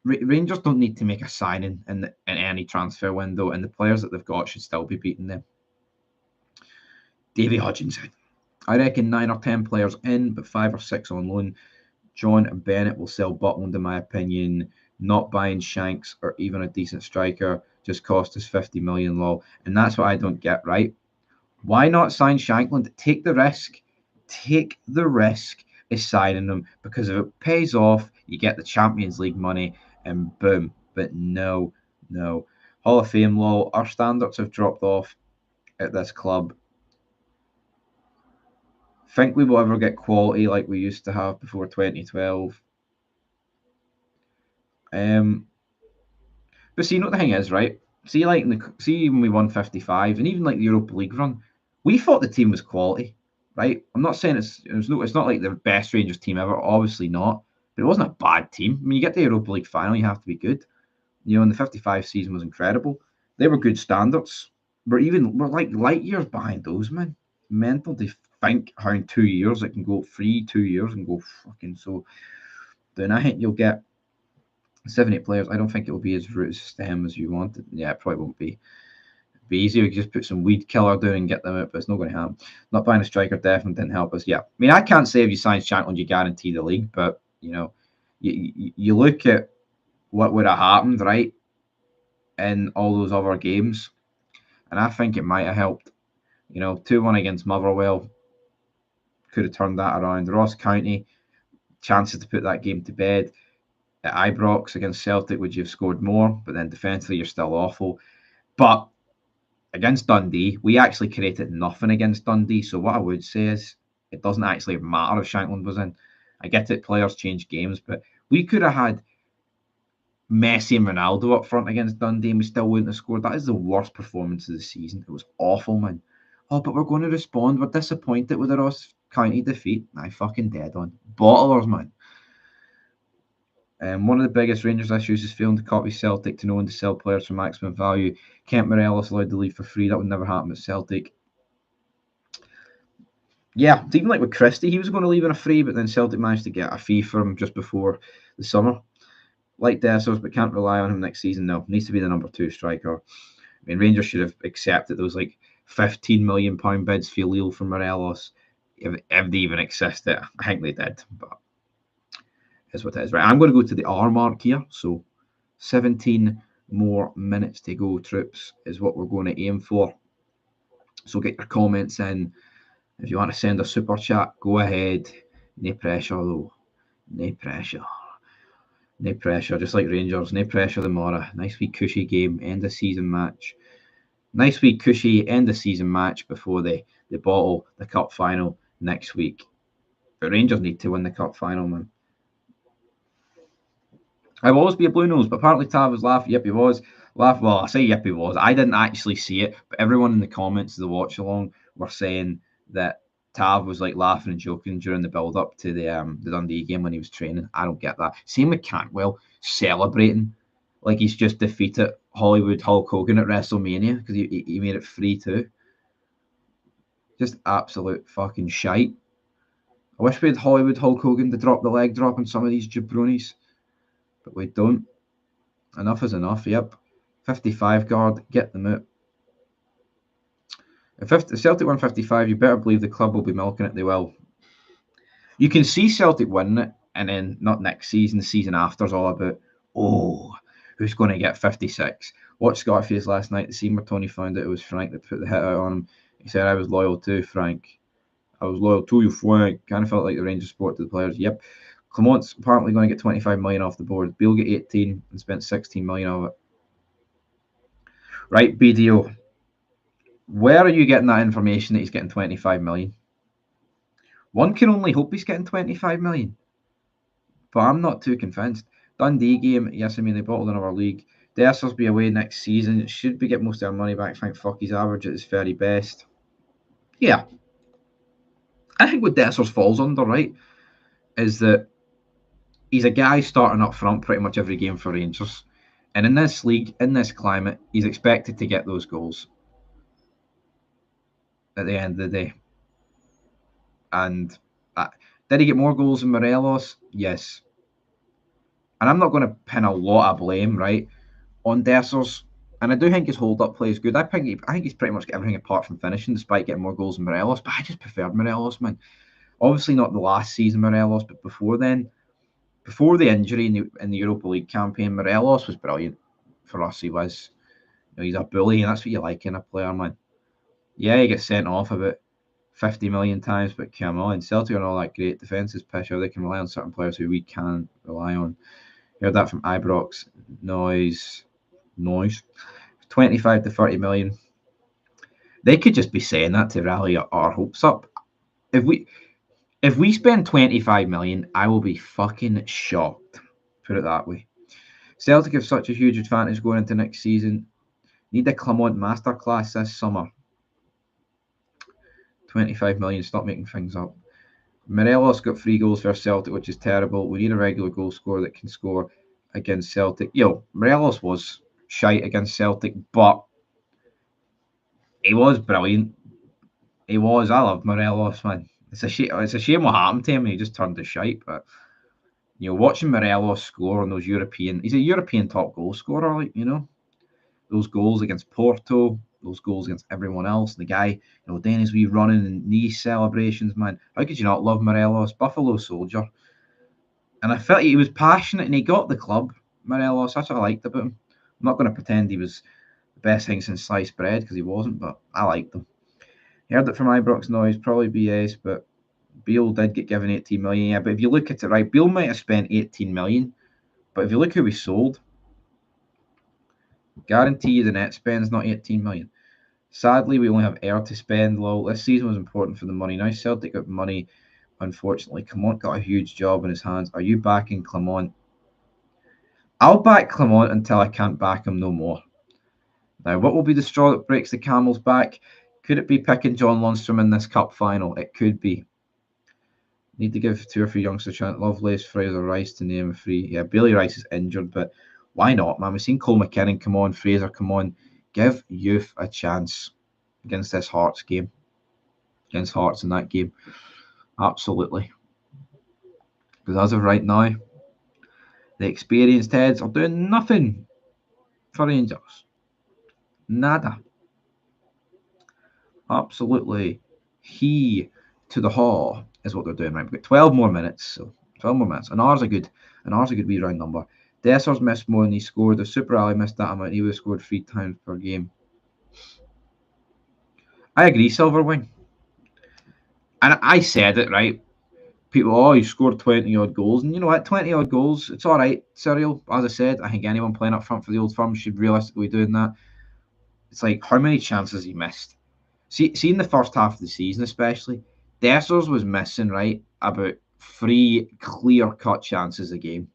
Rangers don't need to make a signing in any transfer window, and the players that they've got should still be beating them. Davy Hutchinson. I reckon 9 or 10 players in, but 5 or 6 on loan. John and Bennett will sell Butland, in my opinion. Not buying Shanks or even a decent striker just cost us 50 million low. And that's what I don't get, right? Why not sign Shankland? Take the risk. Take the risk of signing him, because if it pays off, you get the Champions League money and boom. But no. Hall of Fame low. Our standards have dropped off at this club. Think we will ever get quality like we used to have before 2012. But see, what the thing is, right? See, when we won 55, and even like the Europa League run, we thought the team was quality, right? I'm not saying it's not like the best Rangers team ever, obviously not, but it wasn't a bad team. I mean, you get the Europa League final, you have to be good. And the 55 season was incredible. They were good standards. We're like light years behind those, man. Mental to think how in 2 years it can go 2 years and go fucking so. Then I think you'll get 7, 8 players. I don't think it will be as root stem as you want. Yeah, it probably won't be. It'd be easy. We could just put some weed killer down and get them out, but it's not going to happen. Not buying a striker definitely didn't help us. Yeah, I mean, I can't say if you sign Shankland, you guarantee the league, but you look at what would have happened, right, in all those other games, and I think it might have helped. 2-1 against Motherwell could have turned that around. Ross County, chances to put that game to bed. At Ibrox against Celtic, would you have scored more? But then defensively, you're still awful. But against Dundee, we actually created nothing against Dundee. So what I would say is it doesn't actually matter if Shankland was in. I get it, players change games, but we could have had Messi and Ronaldo up front against Dundee and we still wouldn't have scored. That is the worst performance of the season. It was awful, man. Oh, but we're going to respond. We're disappointed with the Ross County defeat. I fucking dead on. Bottlers, man. One of the biggest Rangers issues is failing to copy Celtic to know when to sell players for maximum value. Kent Morelos allowed to leave for free. That would never happen at Celtic. Yeah, it's even like with Christie, he was going to leave on a free, but then Celtic managed to get a fee for him just before the summer. Like Dessers, but can't rely on him next season. No, needs to be the number 2 striker. I mean, Rangers should have accepted those like £15 million bids for Lille for Morelos if they even existed. I think they did, but is what it is. Right, I'm going to go to the R mark here. So 17 more minutes to go, troops, is what we're going to aim for. So get your comments in. If you want to send a super chat, go ahead. No pressure, though. No pressure. No pressure, just like Rangers. No pressure tomorrow. Nice wee cushy game, end of season match. Nice wee cushy end of season match before they bottle the cup final next week. But Rangers need to win the cup final, man. I will always be a blue nose, but apparently Tav was laughing. Yep, he was. Well, I say yep, he was. I didn't actually see it, but everyone in the comments of the watch along were saying that Tav was like laughing and joking during the build up to the Dundee game when he was training. I don't get that. Same with Cantwell celebrating like he's just defeated Hollywood Hulk Hogan at WrestleMania because he made it free too. Just absolute fucking shite. I wish we had Hollywood Hulk Hogan to drop the leg drop on some of these jabronis, but we don't. Enough is enough, yep. 55 guard, get them out. If Celtic win 55, you better believe the club will be milking it. They will. You can see Celtic winning it, and then not next season, the season after is all about, oh, who's going to get 56? Watched Scarface last night. The scene where Tony found out it was Frank that put the hit out on him. He said, I was loyal to Frank. I was loyal to you, Frank. Kind of felt like the Rangers sport to the players. Yep. Clement's apparently going to get 25 million off the board. Beale get 18 and spent 16 million of it. Right, BDO. Where are you getting that information that he's getting 25 million? One can only hope he's getting 25 million. But I'm not too convinced. Dundee game, yes, I mean, they bottled another league. Dessers be away next season. Should be getting most of their money back. Thank fuck he's average at his very best. Yeah. I think what Dessers falls under, right, is that he's a guy starting up front pretty much every game for Rangers. And in this league, in this climate, he's expected to get those goals at the end of the day. And did he get more goals than Morelos? Yes. And I'm not going to pin a lot of blame, right, on Dessers. And I do think his hold-up play is good. I think he's pretty much got everything apart from finishing, despite getting more goals than Morelos. But I just preferred Morelos, man. Obviously not the last season Morelos, but before then, before the injury in the Europa League campaign, Morelos was brilliant for us. He was. You know, he's a bully, and that's what you like in a player, man. Yeah, he gets sent off about 50 million times, but come on, Celtic are all that great. Defence is pisher. They can rely on certain players who we can't rely on. You heard that from Ibrox. Noise. 25 to 30 million. They could just be saying that to rally our hopes up. If we spend 25 million, I will be fucking shocked. Put it that way. Celtic have such a huge advantage going into next season. Need a Clement masterclass this summer. 25 million, stop making things up. Morelos got 3 goals for Celtic, which is terrible. We need a regular goal scorer that can score against Celtic. Morelos was shite against Celtic, but he was brilliant. He was. I love Morelos, man. It's a shame what happened to him. He just turned to shite. But watching Morelos score on those he's a European top goal scorer. Like those goals against Porto, those goals against everyone else. The guy, Dennis wee running and knee celebrations, man. How could you not love Morelos? Buffalo soldier. And I felt he was passionate and he got the club. Morelos, that's what I liked about him. I'm not going to pretend he was the best thing since sliced bread because he wasn't, but I liked him. Heard it from Ibrox Noise, probably BS, but Beale did get given 18 million. Yeah, but if you look at it right, Beale might have spent 18 million, but if you look who we sold, guarantee you the net spend's not 18 million. Sadly, we only have air to spend. This season was important for the money. Now Celtic got money. Unfortunately, Clement got a huge job in his hands. Are you backing Clement? I'll back Clement until I can't back him no more. Now, what will be the straw that breaks the camel's back? Could it be picking John Lundstrom in this cup final? It could be. Need to give 2 or 3 youngsters a chance. Lovelace, Fraser, Rice to name 3. Yeah, Bailey Rice is injured, but why not, man? We've seen Cole McKinnon come on, Fraser come on. Give youth a chance against this Hearts game. Against Hearts in that game. Absolutely. Because as of right now, the experienced heads are doing nothing for Rangers. Nada. Absolutely. He to the haw is what they're doing, right? We've got 12 more minutes. So 12 more minutes. An hour's a good wee round number. Dessers missed more than he scored. If Super Ali missed that amount, he would have scored 3 times per game. I agree, Silverwing. And I said it, right? People, he scored 20 odd goals. And you know what? 20 odd goals, it's all right, Cyril. As I said, I think anyone playing up front for the Old Firm should realistically be doing that. It's like, how many chances he missed? See in the first half of the season, especially, Dessers was missing, right, about 3 clear-cut chances a game.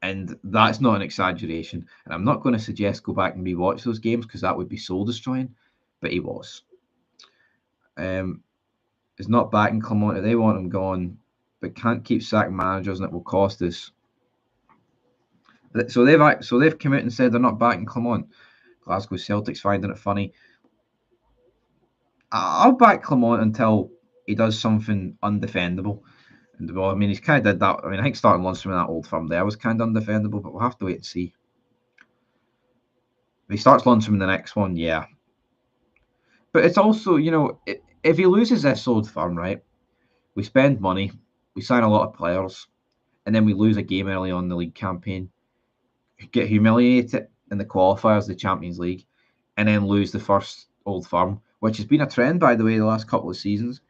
And that's not an exaggeration. And I'm not going to suggest go back and rewatch those games because that would be soul-destroying, but he was. Is not backing Clement. They want him gone, but can't keep sacking managers and it will cost us. So they've come out and said they're not backing Clement. Glasgow Celtic's finding it funny. I'll back Clement until he does something undefendable. And well, I mean, he's kind of did that. I mean, I think starting Lundstrom in that Old Firm there was kind of undefendable, but we'll have to wait and see. If he starts Lundstrom in the next one, yeah. But it's also, if he loses this Old Firm, right, we spend money, we sign a lot of players, and then we lose a game early on in the league campaign, get humiliated in the qualifiers, the Champions League, and then lose the first Old Firm, which has been a trend, by the way, the last couple of seasons,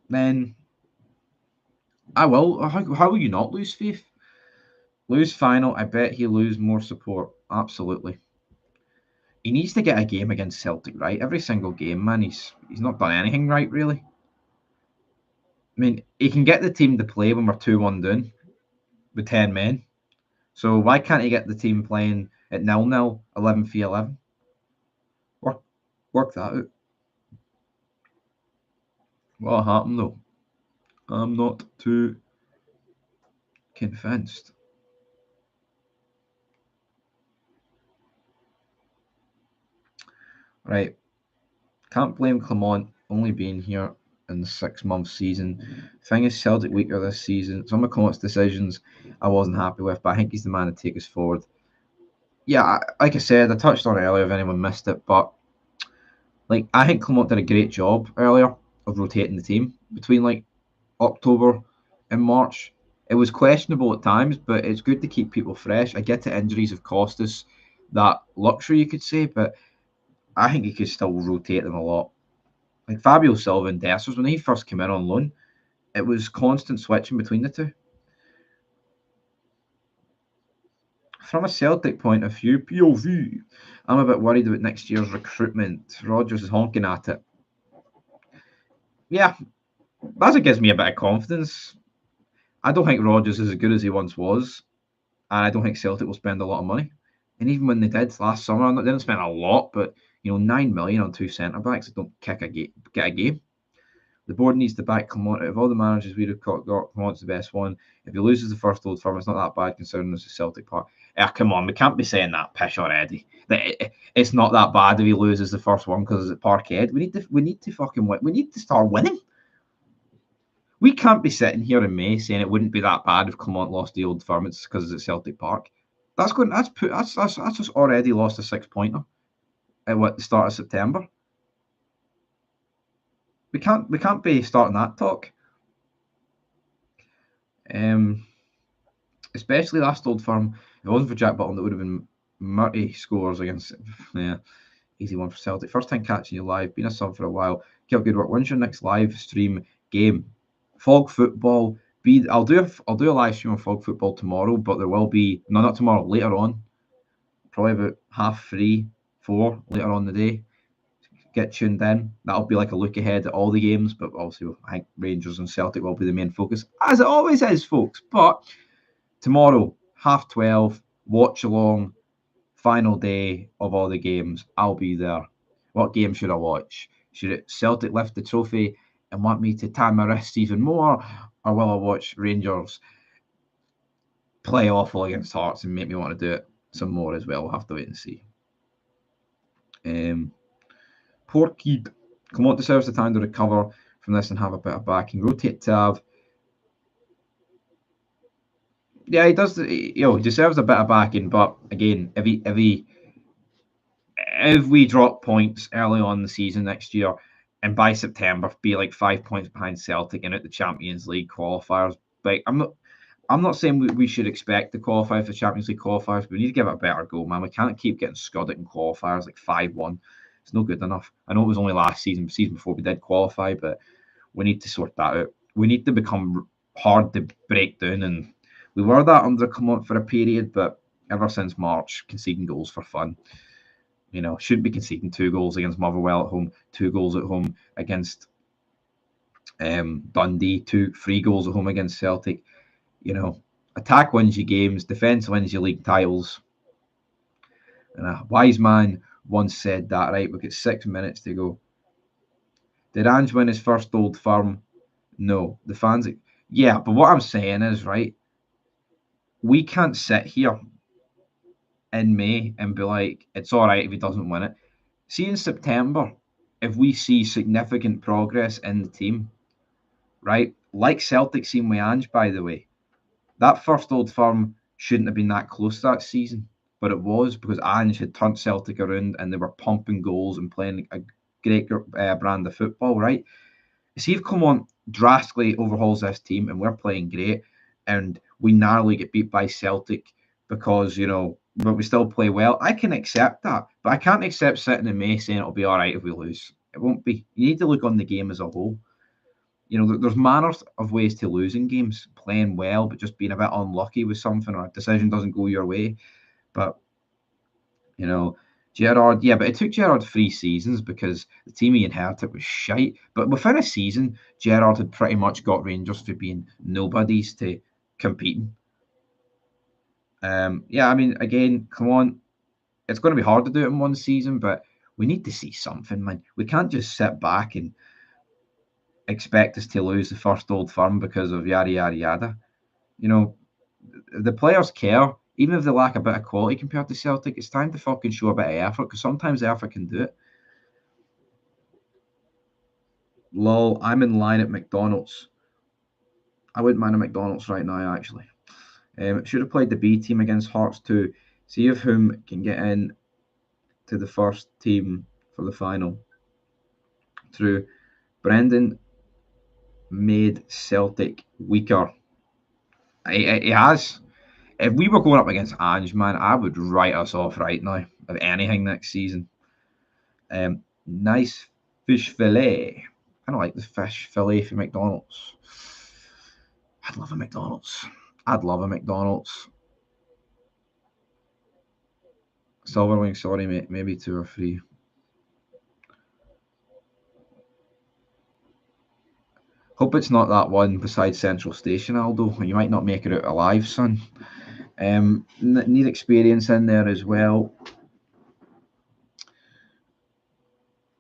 then I will. How will you not lose faith? Lose final, I bet he'll lose more support. Absolutely. He needs to get a game against Celtic right. Every single game, man. He's not done anything right, really. I mean, he can get the team to play when we're 2-1 down with 10 men. So why can't he get the team playing at 0-0, 11v11? Work that out. What happened though? I'm not too convinced. Right. Can't blame Clement only being here in the 6-month season. Thing is, Celtic weaker this season. Some of Clement's decisions I wasn't happy with, but I think he's the man to take us forward. Yeah, like I said, I touched on it earlier if anyone missed it, but I think Clement did a great job earlier of rotating the team between October and March. It was questionable at times, but it's good to keep people fresh. I get it, injuries have cost us that luxury, you could say, but I think he could still rotate them a lot. Like Fabio Silva and Dessers, when he first came in on loan, it was constant switching between the two. From a Celtic point of view, POV, I'm a bit worried about next year's recruitment. Rodgers is honking at it. Yeah, that gives me a bit of confidence. I don't think Rodgers is as good as he once was, and I don't think Celtic will spend a lot of money. And even when they did last summer, they didn't spend a lot, but 9 million on two centre backs that don't get a game. The board needs to back Clement. Out of all the managers we've got, Clement's the best one. If he loses the first Old Firm, it's not that bad considering it's a Celtic Park. Come on, we can't be saying that pish already. It's not that bad if he loses the first one because it's at Parkhead. We need to fucking win. We need to start winning. We can't be sitting here in May saying it wouldn't be that bad if Clement lost the Old Firm. It's because it's at Celtic Park. That's just already lost a 6-pointer at the start of September. We can't be starting that talk. Especially last Old Firm. If it wasn't for Jack Butland, it would have been Murty scores against. Yeah, easy one for Celtic. First time catching you live. Been a sub for a while. Keep up good work. When's your next live stream game? Fog football. I'll do a live stream of Fog football tomorrow, but there will be not tomorrow. Later on, probably about 3:30, 4 later on in the day. Get tuned in. That'll be like a look ahead at all the games, but obviously I think Rangers and Celtic will be the main focus, as it always is, folks. But tomorrow, 12:30, watch along, final day of all the games. I'll be there. What game should I watch? Should Celtic lift the trophy and want me to tan my wrists even more, or will I watch Rangers play awful against Hearts and make me want to do it some more as well? We'll have to wait and see. Poor kid. Clement deserves the time to recover from this and have a bit of backing. Rotate Tav. Yeah, he does. He deserves a bit of backing, but again, if we drop points early on in the season next year, and by September be like 5 points behind Celtic and at the Champions League qualifiers, I'm not saying we should expect to qualify for the Champions League qualifiers, but we need to give it a better go, man. We can't keep getting scudded in qualifiers like 5-1. It's no good enough. I know it was only last season before we did qualify, but we need to sort that out. We need to become hard to break down, and we were that under Clement for a period, but ever since March, conceding goals for fun. Shouldn't be conceding 2 goals against Motherwell at home, 2 goals at home against Dundee, 3 goals at home against Celtic. Attack wins you games, defence wins you league titles. And a wise man once said that, right? We've got 6 minutes to go. Did Ange win his first Old Firm? No. The fans... Yeah, but what I'm saying is, right, we can't sit here in May and be like, it's all right if he doesn't win it. See, in September, if we see significant progress in the team, right, like Celtic seen with Ange, by the way, that first Old Firm shouldn't have been that close that season, but it was because Ange had turned Celtic around and they were pumping goals and playing a great brand of football, right? See if Clement drastically overhauls this team and we're playing great and we narrowly get beat by Celtic because, but we still play well. I can accept that, but I can't accept sitting in May saying it'll be all right if we lose. It won't be. You need to look on the game as a whole. There's manners of ways to losing games, playing well, but just being a bit unlucky with something or a decision doesn't go your way. But, Gerrard, yeah, but it took Gerrard 3 seasons because the team he inherited was shite. But within a season, Gerrard had pretty much got Rangers to being nobodies to competing. Yeah, I mean, again, come on. It's going to be hard to do it in one season, but we need to see something, man. We can't just sit back and expect us to lose the first Old Firm because of yada, yada, yada. The players care, even if they lack a bit of quality compared to Celtic. It's time to fucking show a bit of effort because sometimes effort can do it. Lol, I'm in line at McDonald's. I wouldn't mind a McDonald's right now, actually. Should have played the B team against Hearts too. See if whom can get in to the first team for the final. True. Brendan made Celtic weaker. He has. If we were going up against Ange, man, I would write us off right now of anything next season. Nice fish fillet. I don't like the fish fillet from McDonald's. I'd love a McDonald's. I'd love a McDonald's. Silverwing, sorry, mate. Maybe 2 or 3. Hope it's not that one beside Central Station, Aldo. You might not make it out alive, son. Need experience in there as well.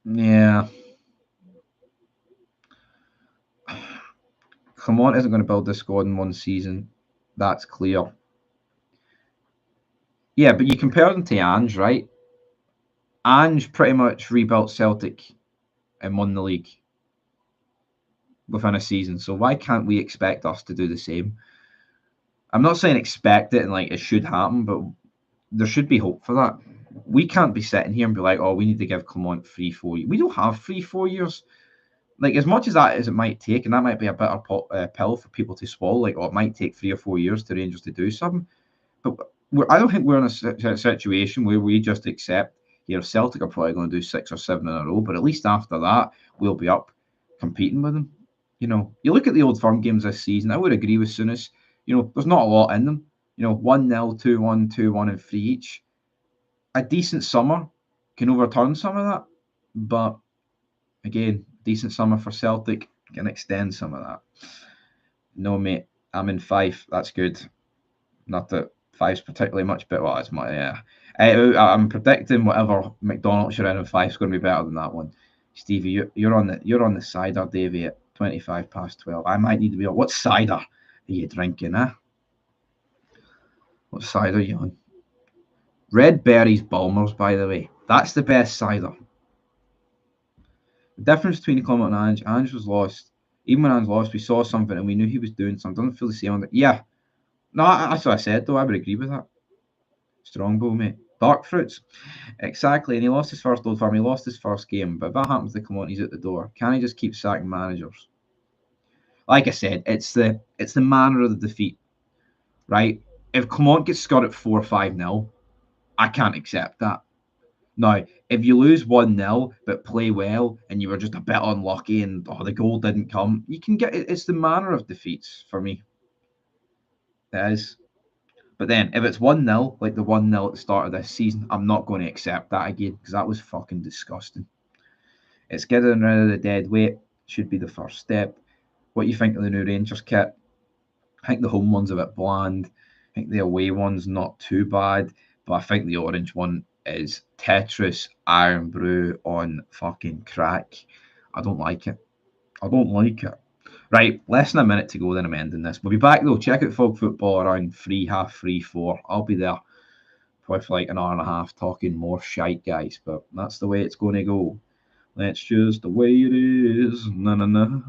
Yeah. Clement isn't going to build this squad in one season. That's clear. Yeah, but you compare them to Ange, right? Ange pretty much rebuilt Celtic and won the league within a season. So why can't we expect us to do the same? I'm not saying expect it and like it should happen, but there should be hope for that. We can't be sitting here and be like, oh, we need to give Clement 3-4 years. We don't have 3-4 years. Like as much as that as it might take, and that might be a better pill for people to swallow. Like, oh, it might take 3 or 4 years to Rangers to do something. But I don't think we're in a situation where we just accept, Celtic are probably going to do 6 or 7 in a row, but at least after that, we'll be up competing with them. You look at the Old Firm games this season, I would agree with Souness. There's not a lot in them. 1-0, 2-1, 2-1, and 3 each. A decent summer can overturn some of that, but again, decent summer for Celtic can extend some of that. No, mate, I'm in 5. That's good. Not that 5's particularly much, but well, it's my yeah. I'm predicting whatever McDonald's you're in 5 is going to be better than that one. Stevie, you're on the cider, Davey, at 12. I might need to be on. What cider are you drinking, eh? What cider are you on? Red Berries Bulmers, by the way. That's the best cider. The difference between Clement and Ange was lost. Even when Ange lost, we saw something and we knew he was doing something. Doesn't feel the same on it. Yeah. No, that's what I said, though. I would agree with that. Strongbow, mate. Dark fruits. Exactly. And he lost his first Old Firm. He lost his first game. But if that happens to Clement, he's at the door. Can he just keep sacking managers? Like I said, it's the manner of the defeat, right? If Clement gets scored at 4-5-0, I can't accept that. Now, if you lose 1-0 but play well and you were just a bit unlucky and the goal didn't come, you can get it. It's the manner of defeats for me. It is. But then if it's 1-0, like the 1-0 at the start of this season, I'm not going to accept that again because that was fucking disgusting. It's getting rid of the dead weight should be the first step. What do you think of the new Rangers kit? I think the home one's a bit bland. I think the away one's not too bad, but I think the orange one is Tetris Iron Brew on fucking crack. I don't like it. Right, less than a minute to go, then I'm ending this. We'll be back though. Check out Fog Football around 3, half 3, 4. I'll be there probably for like an hour and a half talking more shite, guys. But that's the way it's going to go. That's just the way it is. Na na na.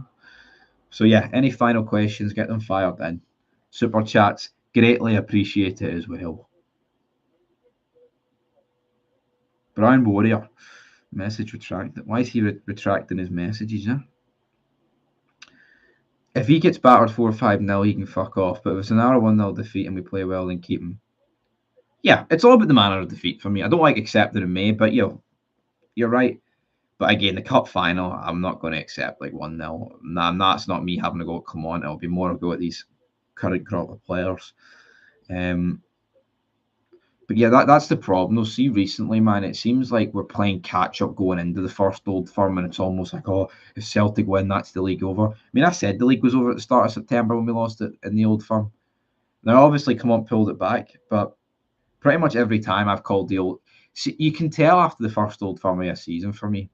So yeah, any final questions, get them fired in. Super chats, greatly appreciate it as well. Brian Warrior, message retracted. Why is he retracting his messages? Yeah? If he gets battered 4-5-0, he can fuck off. But if it's an hour 1-0 defeat and we play well, then keep him. Yeah, it's all about the manner of defeat for me. I don't like accepting in May, but you're right. But again, the cup final, I'm not going to accept like 1-0. Nah, that's not me having to go, come on, it'll be more a go at these current crop of players. But yeah, that's the problem. Though, see, recently, man, it seems like we're playing catch up going into the first Old Firm, and it's almost like, oh, if Celtic win, that's the league over. I mean, I said the league was over at the start of September when we lost it in the Old Firm. Now, obviously, come on, pulled it back, but pretty much every time I've called the old, see, you can tell after the first Old Firm of a season for me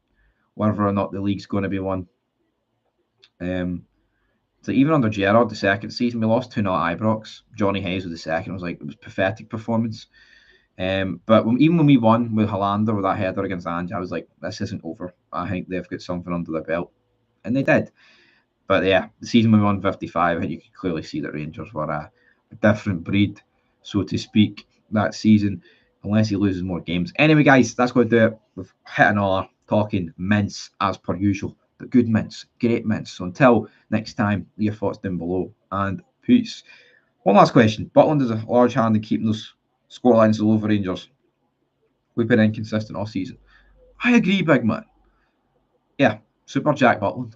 whether or not the league's going to be won. So even under Gerrard, the second season, we lost 2-0 at Ibrox. Johnny Hayes was the second. It was pathetic performance. But even when we won with Hollander with that header against Ange, I was like, this isn't over. I think they've got something under their belt. And they did. But yeah, the season we won 55, I think you could clearly see that Rangers were a different breed, so to speak, that season, unless he loses more games. Anyway, guys, that's going to do it. We've hit an hour talking mince as per usual. But good mince, great mince. So until next time, leave your thoughts down below and peace. One last question. Butland is a large hand in keeping those scorelines all over Rangers. We've been inconsistent all season. I agree, big man. Yeah, Super Jack Butland.